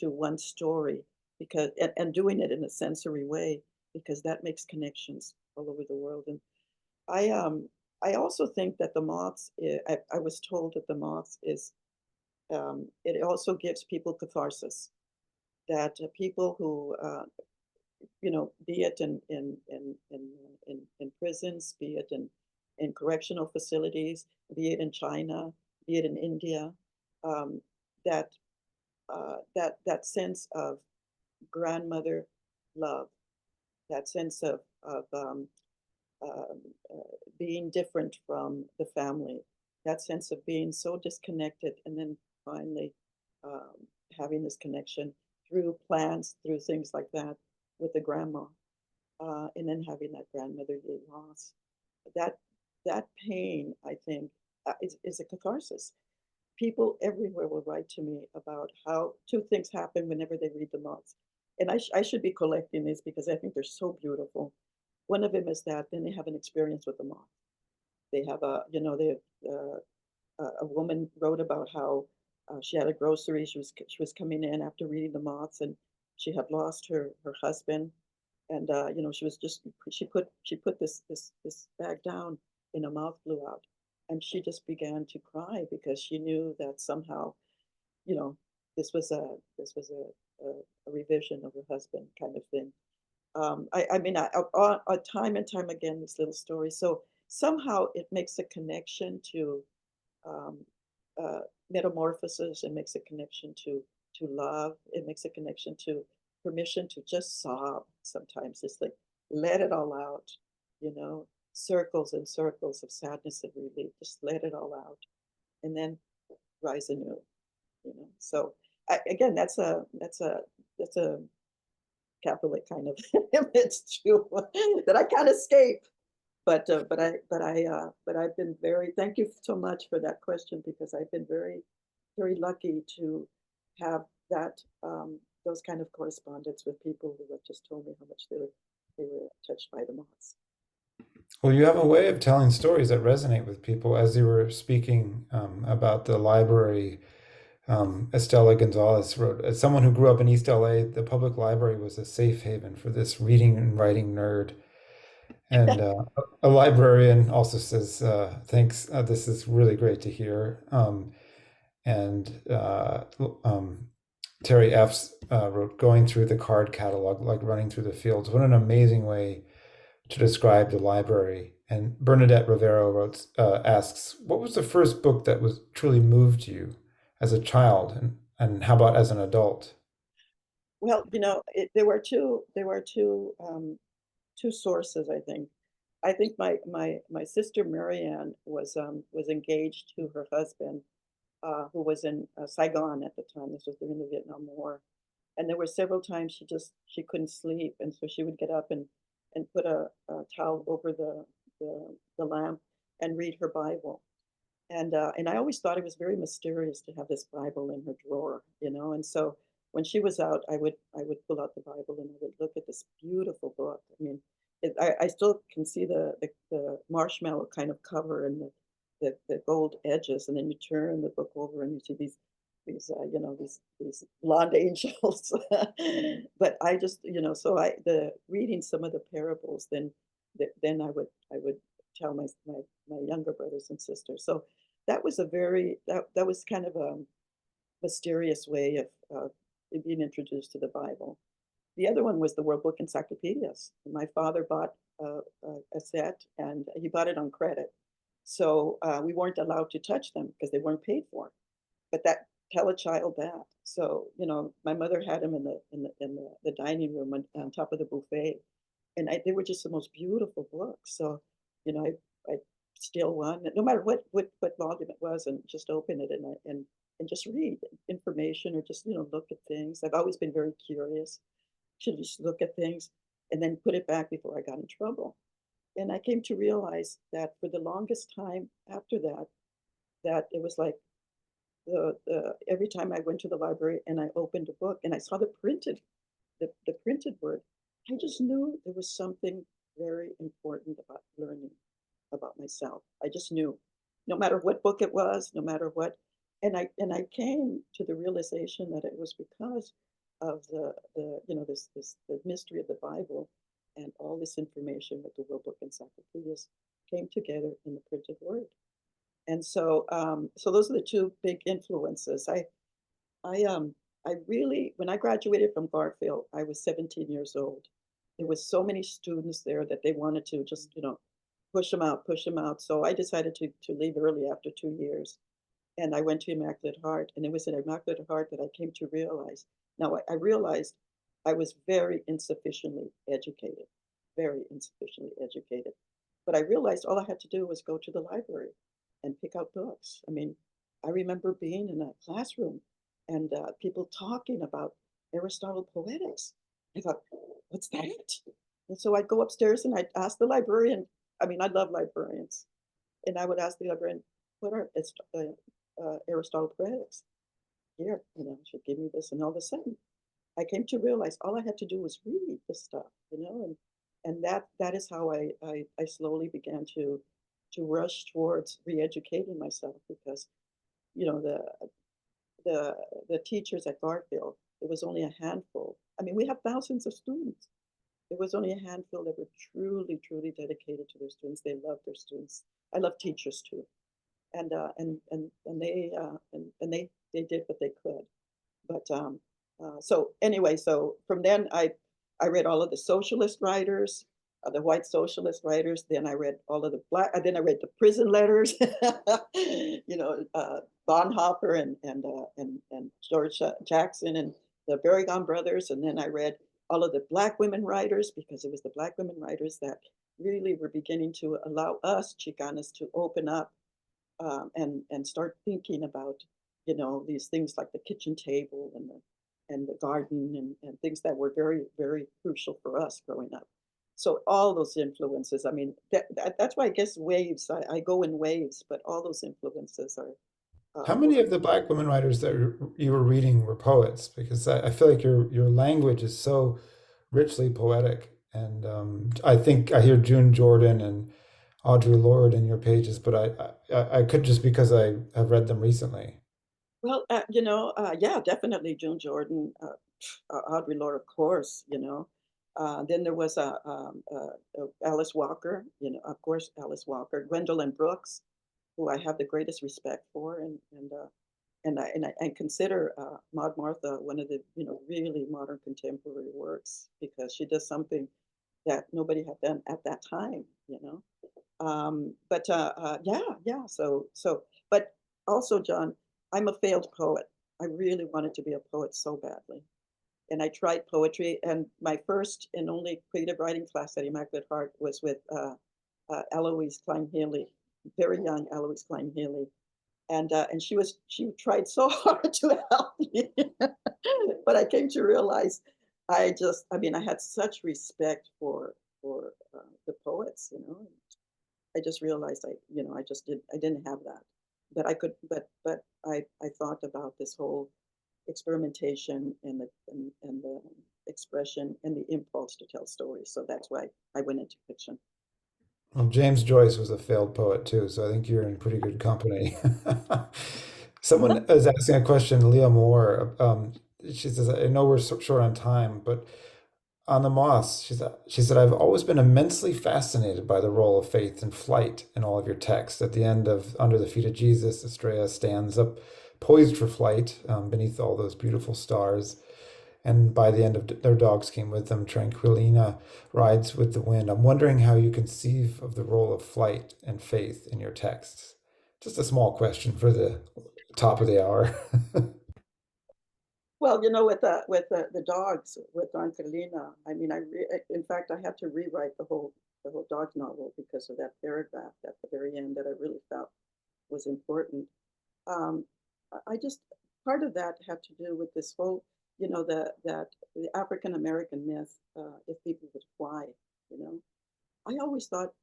one story, because and doing it in a sensory way, because that makes connections all over the world. And I also think that The Moths, I was told that The Moths is it also gives people catharsis, that people who you know, be it in prisons, be it in correctional facilities, be it in China, be it in India, um, that that sense of grandmother love, that sense of um, being different from the family, that sense of being so disconnected, and then finally um, having this connection through plants, through things like that with the grandma, and then having that grandmotherly loss. That that pain, I think, is a catharsis. People everywhere will write to me about how two things happen whenever they read The Moths. And I should be collecting these because I think they're so beautiful. One of them is that then they have an experience with the moth. They have you know, a woman wrote about how she had a grocery. She was coming in after reading The Moths, and she had lost her husband, and you know, she put this bag down, and a mouth blew out, and she just began to cry because she knew that somehow, you know, this was a revision of her husband, kind of thing. I mean, time and time again, this little story. So somehow it makes a connection to um, uh, metamorphosis. It makes a connection to love. It makes a connection to permission to just sob. Sometimes it's like let it all out, you know, circles and circles of sadness and relief. Just let it all out, and then rise anew. You know. So again, that's a Catholic kind of image too that I can't escape. But I've been very, thank you so much for that question, because I've been very lucky to have that those kind of correspondence with people who have just told me how much touched by the moths. Well, you have a way of telling stories that resonate with people. As you were speaking about the library, Estrella Gonzalez wrote, as someone who grew up in East LA, the public library was a safe haven for this reading and writing nerd. And a librarian also says, thanks, this is really great to hear. And Terry F's wrote, going through the card catalog, like running through the fields. What an amazing way to describe the library. And Bernadette Rivero wrote, asks, what was the first book that was truly moved you as a child, and how about as an adult? Well, there were two sources, I think. I think my sister Marianne was engaged to her husband, who was in Saigon at the time. This was during the Vietnam War, and there were several times she couldn't sleep, and so she would get up and put a towel over the lamp and read her Bible. And I always thought it was very mysterious to have this Bible in her drawer, And so when she was out, I would pull out the Bible and I would look at this beautiful book. I mean, I still can see the marshmallow kind of cover and the gold edges, and then you turn the book over and you see these these blonde angels. But I just so the reading some of the parables, then I would tell my younger brothers and sisters. So that was that was kind of a mysterious way of being introduced to the Bible. The other one was the World Book Encyclopedias. My father bought a set, and he bought it on credit. So we weren't allowed to touch them because they weren't paid for. But tell a child that. So my mother had them in the dining room on top of the buffet, and they were just the most beautiful books. So I steal one, no matter what volume it was, and just open it and just read information, or just look at things. I've always been very curious. Should just look at things and then put it back before I got in trouble. And I came to realize that for the longest time after that, that it was like every time I went to the library and I opened a book and I saw the printed word, I just knew there was something very important about learning about myself. I just knew, no matter what book it was, no matter what. And I came to the realization that it was because of the mystery of the Bible, and all this information with the World Book Encyclopedias came together in the printed word. And so so those are the two big influences. I really, when I graduated from Garfield, I was 17 years old. There was so many students there that they wanted to just push them out. So I decided to leave early after 2 years. And I went to Immaculate Heart, and it was at Immaculate Heart that I came to realize. Now, I realized I was very insufficiently educated, But I realized all I had to do was go to the library and pick out books. I mean, I remember being in a classroom and people talking about Aristotle Poetics. I thought, what's that? And so I'd go upstairs and I'd ask the librarian. I mean, I love librarians. And I would ask the librarian, what are Aristotle Poetics? Here, she'd give me this. And all of a sudden, I came to realize all I had to do was read the stuff, and that is how I slowly began to rush towards re-educating myself, because the teachers at Garfield, it was only a handful. I mean, we have thousands of students. It was only a handful that were truly dedicated to their students. They loved their students. I love teachers too, and they did what they could. But so anyway, so from then I read all of the socialist writers, the white socialist writers. Then I read all of the black. Then I read the prison letters, Bonhoeffer and George Jackson and the Barragan brothers. And then I read all of the black women writers, because it was the black women writers that really were beginning to allow us Chicanas to open up and start thinking about these things like the kitchen table and the garden and things that were very, very crucial for us growing up. So all those influences, I mean, that's why I guess waves, I go in waves, but all those influences are. How many of the black women writers that you were reading were poets? Because I feel like your language is so richly poetic, And I think I hear June Jordan and Audre Lorde in your pages, but I could just because I have read them recently. Well, yeah, definitely June Jordan, Audre Lorde, of course, Then there was Alice Walker, of course, Alice Walker, Gwendolyn Brooks, who I have the greatest respect for, and I consider Maud Martha one of the really modern contemporary works because she does something that nobody had done at that time. But yeah. But also, John, I'm a failed poet. I really wanted to be a poet so badly, and I tried poetry. And my first and only creative writing class at Immaculate Heart was with Eloise Klein Healy, very young Eloise Klein Healy, and she tried so hard to help me, but I came to realize I mean I had such respect for the poets. I just realized I didn't have that. But I could but I thought about this whole experimentation and the expression and the impulse to tell stories. So that's why I went into fiction. Well, James Joyce was a failed poet too, so I think you're in pretty good company. Someone is asking a question, Leah Moore. She says, I know we're short on time, but on the moss, she said, I've always been immensely fascinated by the role of faith and flight in all of your texts. At the end of Under the Feet of Jesus, Estrella stands up, poised for flight, beneath all those beautiful stars. And by the end of their dogs came with them, Tranquilina rides with the wind. I'm wondering how you conceive of the role of flight and faith in your texts. Just a small question for the top of the hour. Well, with the dogs, with Don Carlina, I mean, in fact, I had to rewrite the whole dog novel because of that paragraph at the very end that I really felt was important. Um, I just part of that had to do with this whole, the African American myth, if people would fly, you know. I always thought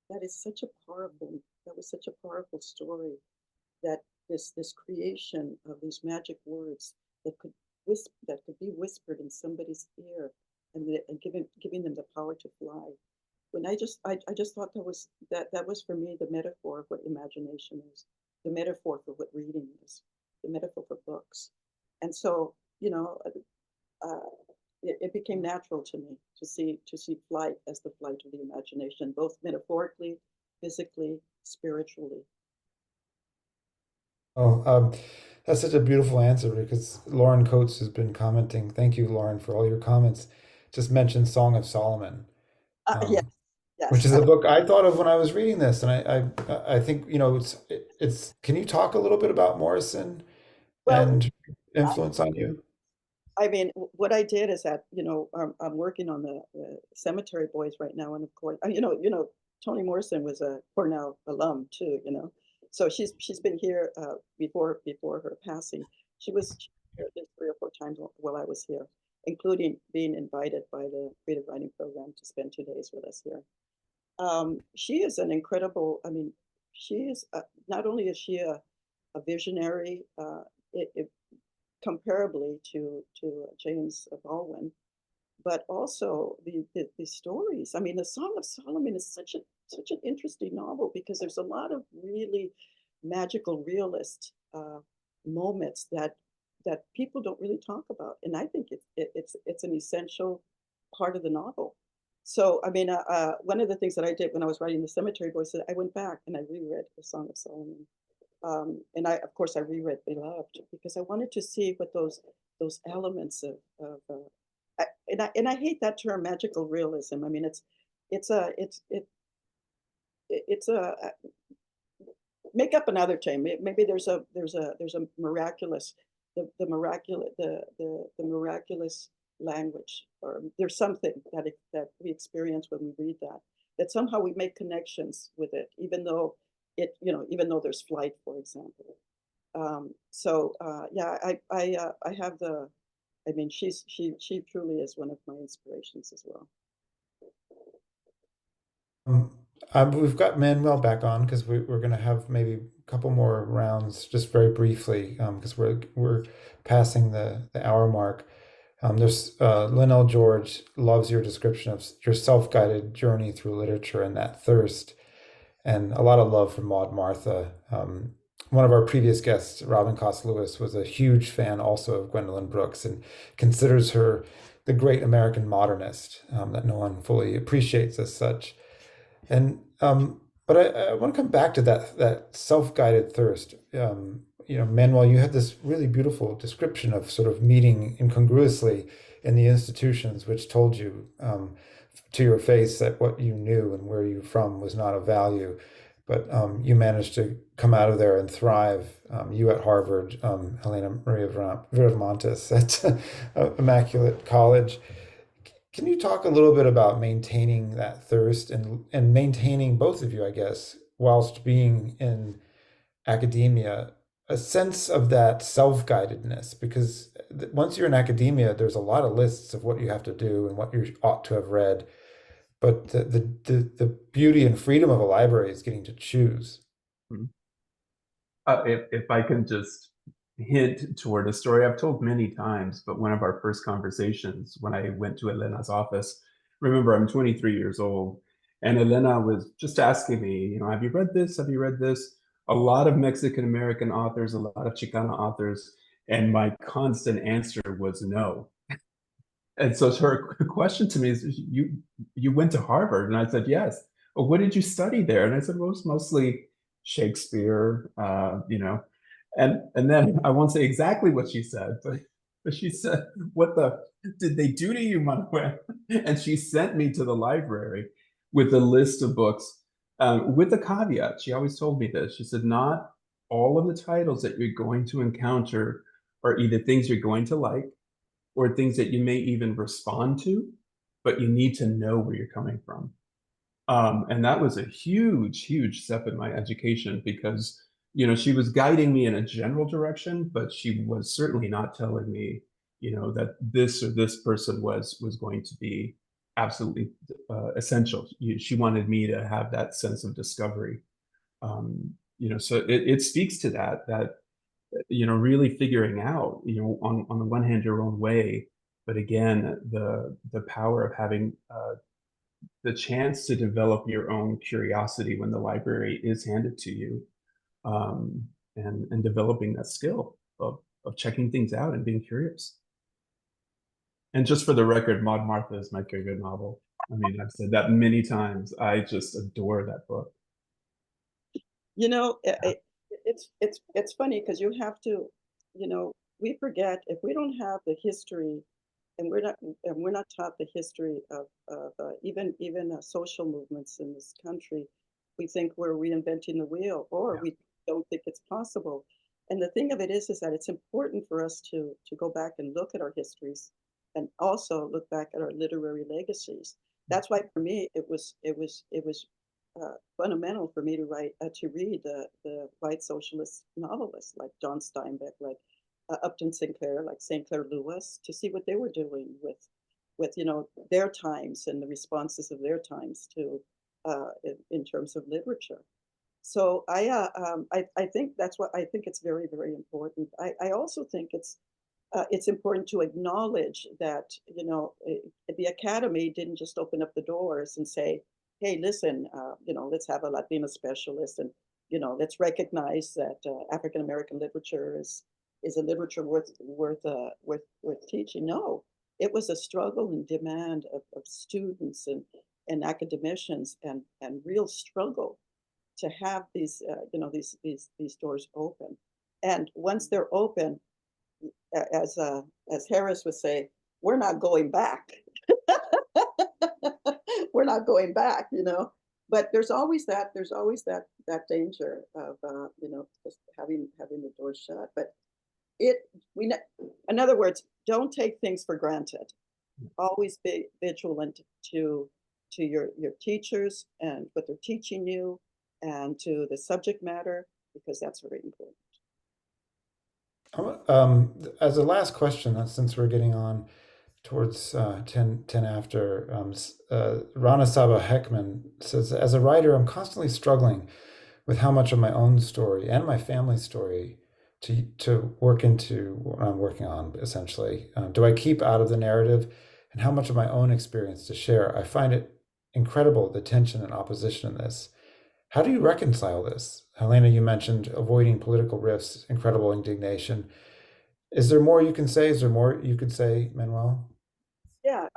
that was such a powerful story that this creation of these magic words that could be whispered in somebody's ear and giving them the power to fly. When I just thought that was for me the metaphor of what imagination is, the metaphor for what reading is, the metaphor for books. And so, uh, it became natural to me to see flight as the flight of the imagination, both metaphorically, physically, spiritually. Oh, that's such a beautiful answer because Lauren Coates has been commenting. Thank you, Lauren, for all your comments. Just mentioned Song of Solomon, Yes, um, which yes. is a book I thought of when I was reading this, and I think it's. Can you talk a little bit about Morrison Well, and influence on you? I mean, what I did is that I'm working on the Cemetery Boys right now, and of course, Toni Morrison was a Cornell alum too. So she's been here before her passing. She was here at least 3 or 4 times while I was here, including being invited by the creative writing program to spend 2 days with us here. She is an incredible. I mean, she is not only is she a visionary, it comparably to James Baldwin, but also the stories. I mean, the Song of Solomon is such an interesting novel because there's a lot of really magical realist moments that people don't really talk about, and I think it's an essential part of the novel. So, I mean, one of the things that I did when I was writing The Cemetery Boys, I went back and I reread The Song of Solomon, and of course, I reread Beloved because I wanted to see what those elements and I hate that term magical realism. I mean, it's a it's a make up another term. Maybe there's a miraculous the miraculous language, or there's something that we experience when we read that somehow we make connections with it, even though there's flight, for example. So yeah, I have the. I mean, she truly is one of my inspirations as well. Um, we've got Manuel back on because we're going to have maybe a couple more rounds, just very briefly, because we're passing the hour mark. There's Linnell George loves your description of your self-guided journey through literature and that thirst, and a lot of love for Maud Martha. One of our previous guests, Robin Cost-Lewis, was a huge fan also of Gwendolyn Brooks and considers her the great American modernist that no one fully appreciates as such. And but I want to come back to that self-guided thirst. Manuel, you had this really beautiful description of sort of meeting incongruously in the institutions, which told you to your face that what you knew and where you're from was not of value. But you managed to come out of there and thrive. You at Harvard, Helena María Viramontes at Immaculate College. Can you talk a little bit about maintaining that thirst and maintaining, both of you, I guess, whilst being in academia, a sense of that self-guidedness? Because once you're in academia, there's a lot of lists of what you have to do and what you ought to have read. But the beauty and freedom of a library is getting to choose. If I can just hint toward a story I've told many times, but one of our first conversations when I went to Elena's office, remember I'm 23 years old, and Elena was just asking me, have you read this? Have you read this? A lot of Mexican-American authors, a lot of Chicana authors, and my constant answer was no. And so her question to me is, you went to Harvard? And I said, yes. Well, what did you study there? And I said, well, it was mostly Shakespeare, and then I won't say exactly what she said, but she said, what did they do to you, Manuel? And she sent me to the library with a list of books, with a caveat. She always told me this. She said, not all of the titles that you're going to encounter are either things you're going to like or things that you may even respond to, but you need to know where you're coming from. And that was a huge, huge step in my education because, she was guiding me in a general direction, but she was certainly not telling me, that this or this person was going to be absolutely essential. She wanted me to have that sense of discovery. So it speaks to that, really figuring out, on the one hand, your own way, but again, the power of having the chance to develop your own curiosity when the library is handed to you, and developing that skill of checking things out and being curious. And just for the record, Maud Martha is my favorite novel. I mean, I've said that many times. I just adore that book. It's funny because you have to, we forget if we don't have the history, and we're not taught the history of even social movements in this country. We think we're reinventing the wheel, or we don't think it's possible. And the thing of it is that it's important for us to go back and look at our histories, and also look back at our literary legacies. That's why for me it was fundamental for me to read the white socialist novelists like John Steinbeck, like Upton Sinclair, like St. Clair Lewis, to see what they were doing with their times and the responses of their times to in terms of literature. So I think that's what I think it's very, very important. I also think it's important to acknowledge that the academy didn't just open up the doors and say, hey, listen, let's have a Latina specialist, and let's recognize that African American literature is a literature worth teaching. No, it was a struggle and demand of students and academicians, and real struggle to have these these doors open. And once they're open, as Harris would say, we're not going back. We're not going back, But there's always that danger of just having the door shut. But in other words, don't take things for granted. Always be vigilant to your teachers and what they're teaching you, and to the subject matter, because that's very important. As a last question, since we're getting on towards 10 after, Rana Saba Heckman says, as a writer, I'm constantly struggling with how much of my own story and my family's story to work into what I'm working on, essentially? Do I keep out of the narrative, and how much of my own experience to share? I find it incredible, the tension and opposition in this. How do you reconcile this? Helena, you mentioned avoiding political rifts, incredible indignation. Is there more you can say? Is there more you could say, Manuel? Yeah,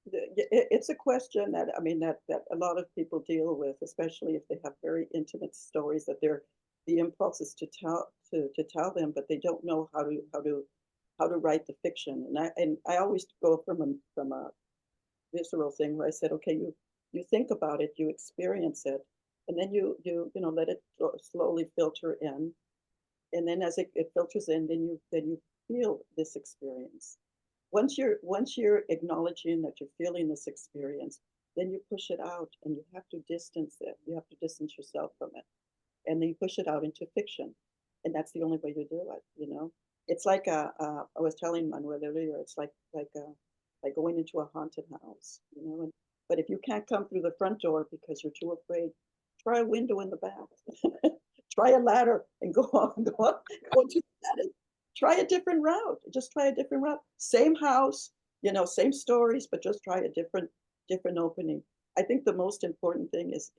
it's a question that, I mean, that a lot of people deal with, especially if they have very intimate stories that the impulse is to tell them, but they don't know how to write the fiction. And I always go from a visceral thing where I said, okay, you think about it, you experience it, and then you know let it slowly filter in, and then as it filters in, then you feel this experience. Once you're acknowledging that you're feeling this experience, then you push it out, and you have to distance it. You have to distance yourself from it, and then you push it out into fiction, and that's the only way you do it. You know, it's like I was telling Manuel earlier. It's like going into a haunted house. You know, but if you can't come through the front door because you're too afraid, try a window in the back. Try a ladder and go on, go into that. Try a different route. Just try a different route. Same house, you know, same stories, but just try a different opening. I think the most important thing is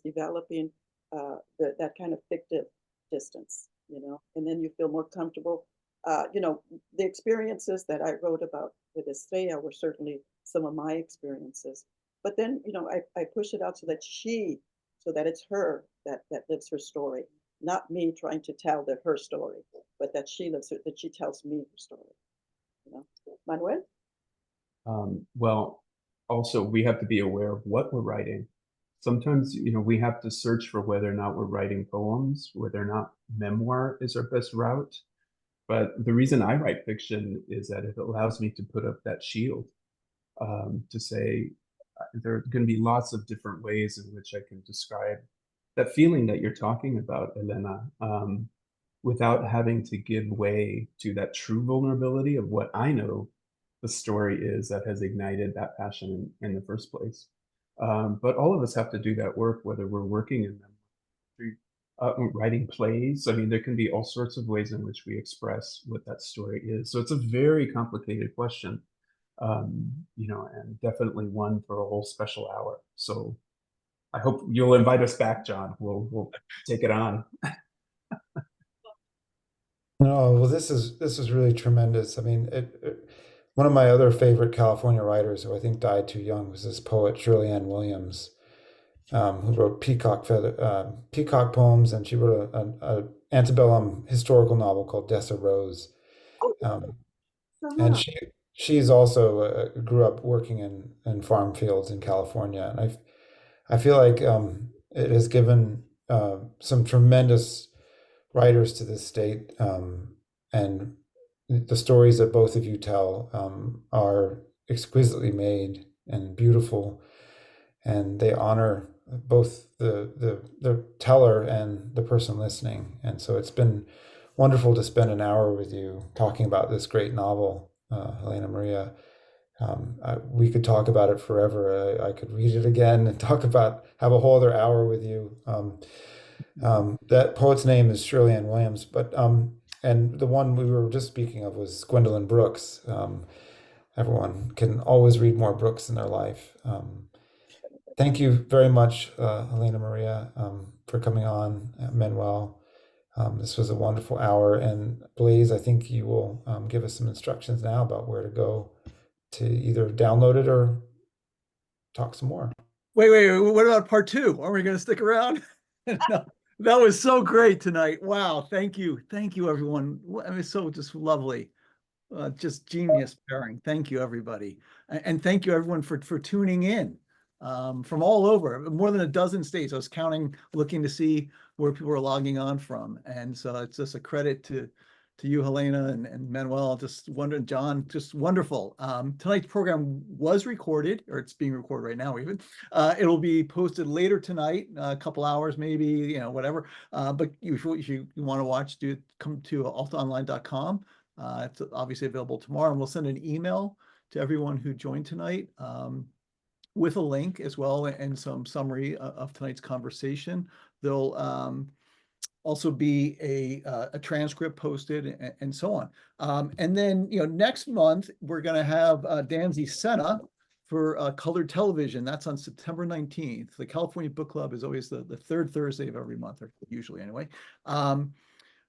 developing that kind of fictive distance, you know, and then you feel more comfortable. You know, the experiences that I wrote about with Estrella were certainly some of my experiences. But then, you know, I push it out so that it's her that lives her story, not me trying to tell her story, but that she tells me her story. You know, Manuel. Well, also we have to be aware of what we're writing. Sometimes, we have to search for whether or not we're writing poems, whether or not memoir is our best route. But the reason I write fiction is that it allows me to put up that shield, to say there are going to be lots of different ways in which I can describe that feeling that you're talking about, Elena, without having to give way to that true vulnerability of what I know the story is that has ignited that passion in the first place. But all of us have to do that work, whether we're working in them, writing plays. I mean, there can be all sorts of ways in which we express what that story is. So it's a very complicated question, and definitely one for a whole special hour. So I hope you'll invite us back, John. We'll take it on. No, well, this is really tremendous. I mean, one of my other favorite California writers, who I think died too young, was this poet Shirley Ann Williams, who wrote peacock poems, and she wrote a antebellum historical novel called Dessa Rose. Um, and she's also grew up working in farm fields in California, and I feel like it has given some tremendous writers to this state, and the stories that both of you tell are exquisitely made and beautiful, and they honor both the teller and the person listening. And so it's been wonderful to spend an hour with you talking about this great novel, Helena Maria. We could talk about it forever. I could read it again and have a whole other hour with you. That poet's name is Shirley Ann Williams, but and the one we were just speaking of was Gwendolyn Brooks. Everyone can always read more Brooks in their life. Thank you very much, Helena Maria, for coming on, Manuel. This was a wonderful hour, and Blaze, I think you will give us some instructions now about where to go to either download it or talk some more. Wait, what about part two? Are we going to stick around? No, that was so great tonight. Wow. Thank you, everyone. I mean, so just lovely. Just genius pairing. Thank you, everybody. And thank you, everyone, for tuning in from all over, more than a dozen states. I was counting, looking to see where people were logging on from. And so it's just a credit to you, Helena, and Manuel. John, just wonderful. Tonight's program was recorded, or it's being recorded right now even. It'll be posted later tonight, a couple hours maybe, whatever. But if you want to watch, come to altaonline.com. It's obviously available tomorrow, and we'll send an email to everyone who joined tonight with a link as well and some summary of tonight's conversation. They'll also be a transcript posted and so on. And then, next month, we're going to have Danzy Senna for colored television. That's on September 19th. The California Book Club is always the third Thursday of every month, or usually anyway.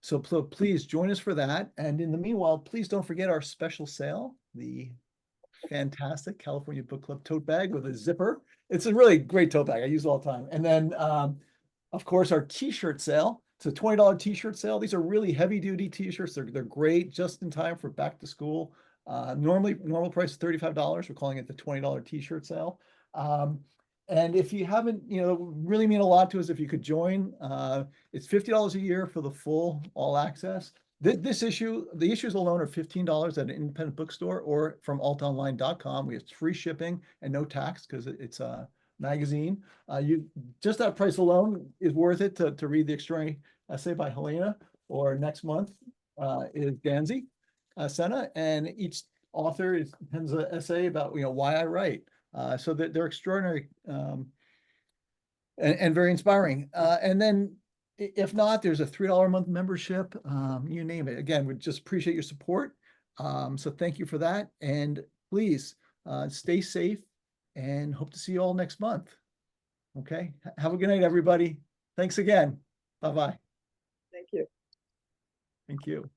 So please join us for that. And in the meanwhile, please don't forget our special sale, the fantastic California Book Club tote bag with a zipper. It's a really great tote bag. I use it all the time. And then, of course, our t-shirt sale. It's a $20 t-shirt sale. These are really heavy duty t-shirts. They're great, just in time for back to school. Normal price is $35. We're calling it the $20 t-shirt sale. And if you haven't, really mean a lot to us if you could join. It's $50 a year for the full all access. The issues alone are $15 at an independent bookstore or from altonline.com. We have free shipping and no tax because it's a magazine. Just that price alone is worth it to read the extraordinary essay by Helena, or next month is Danzy Senna, and each author pens an essay about why I write. So that they're extraordinary and very inspiring. And then if not, there's a $3 a month membership, you name it. Again, we just appreciate your support. So thank you for that. And please stay safe and hope to see you all next month. Okay. Have a good night, everybody. Thanks again. Bye-bye. Thank you. Thank you.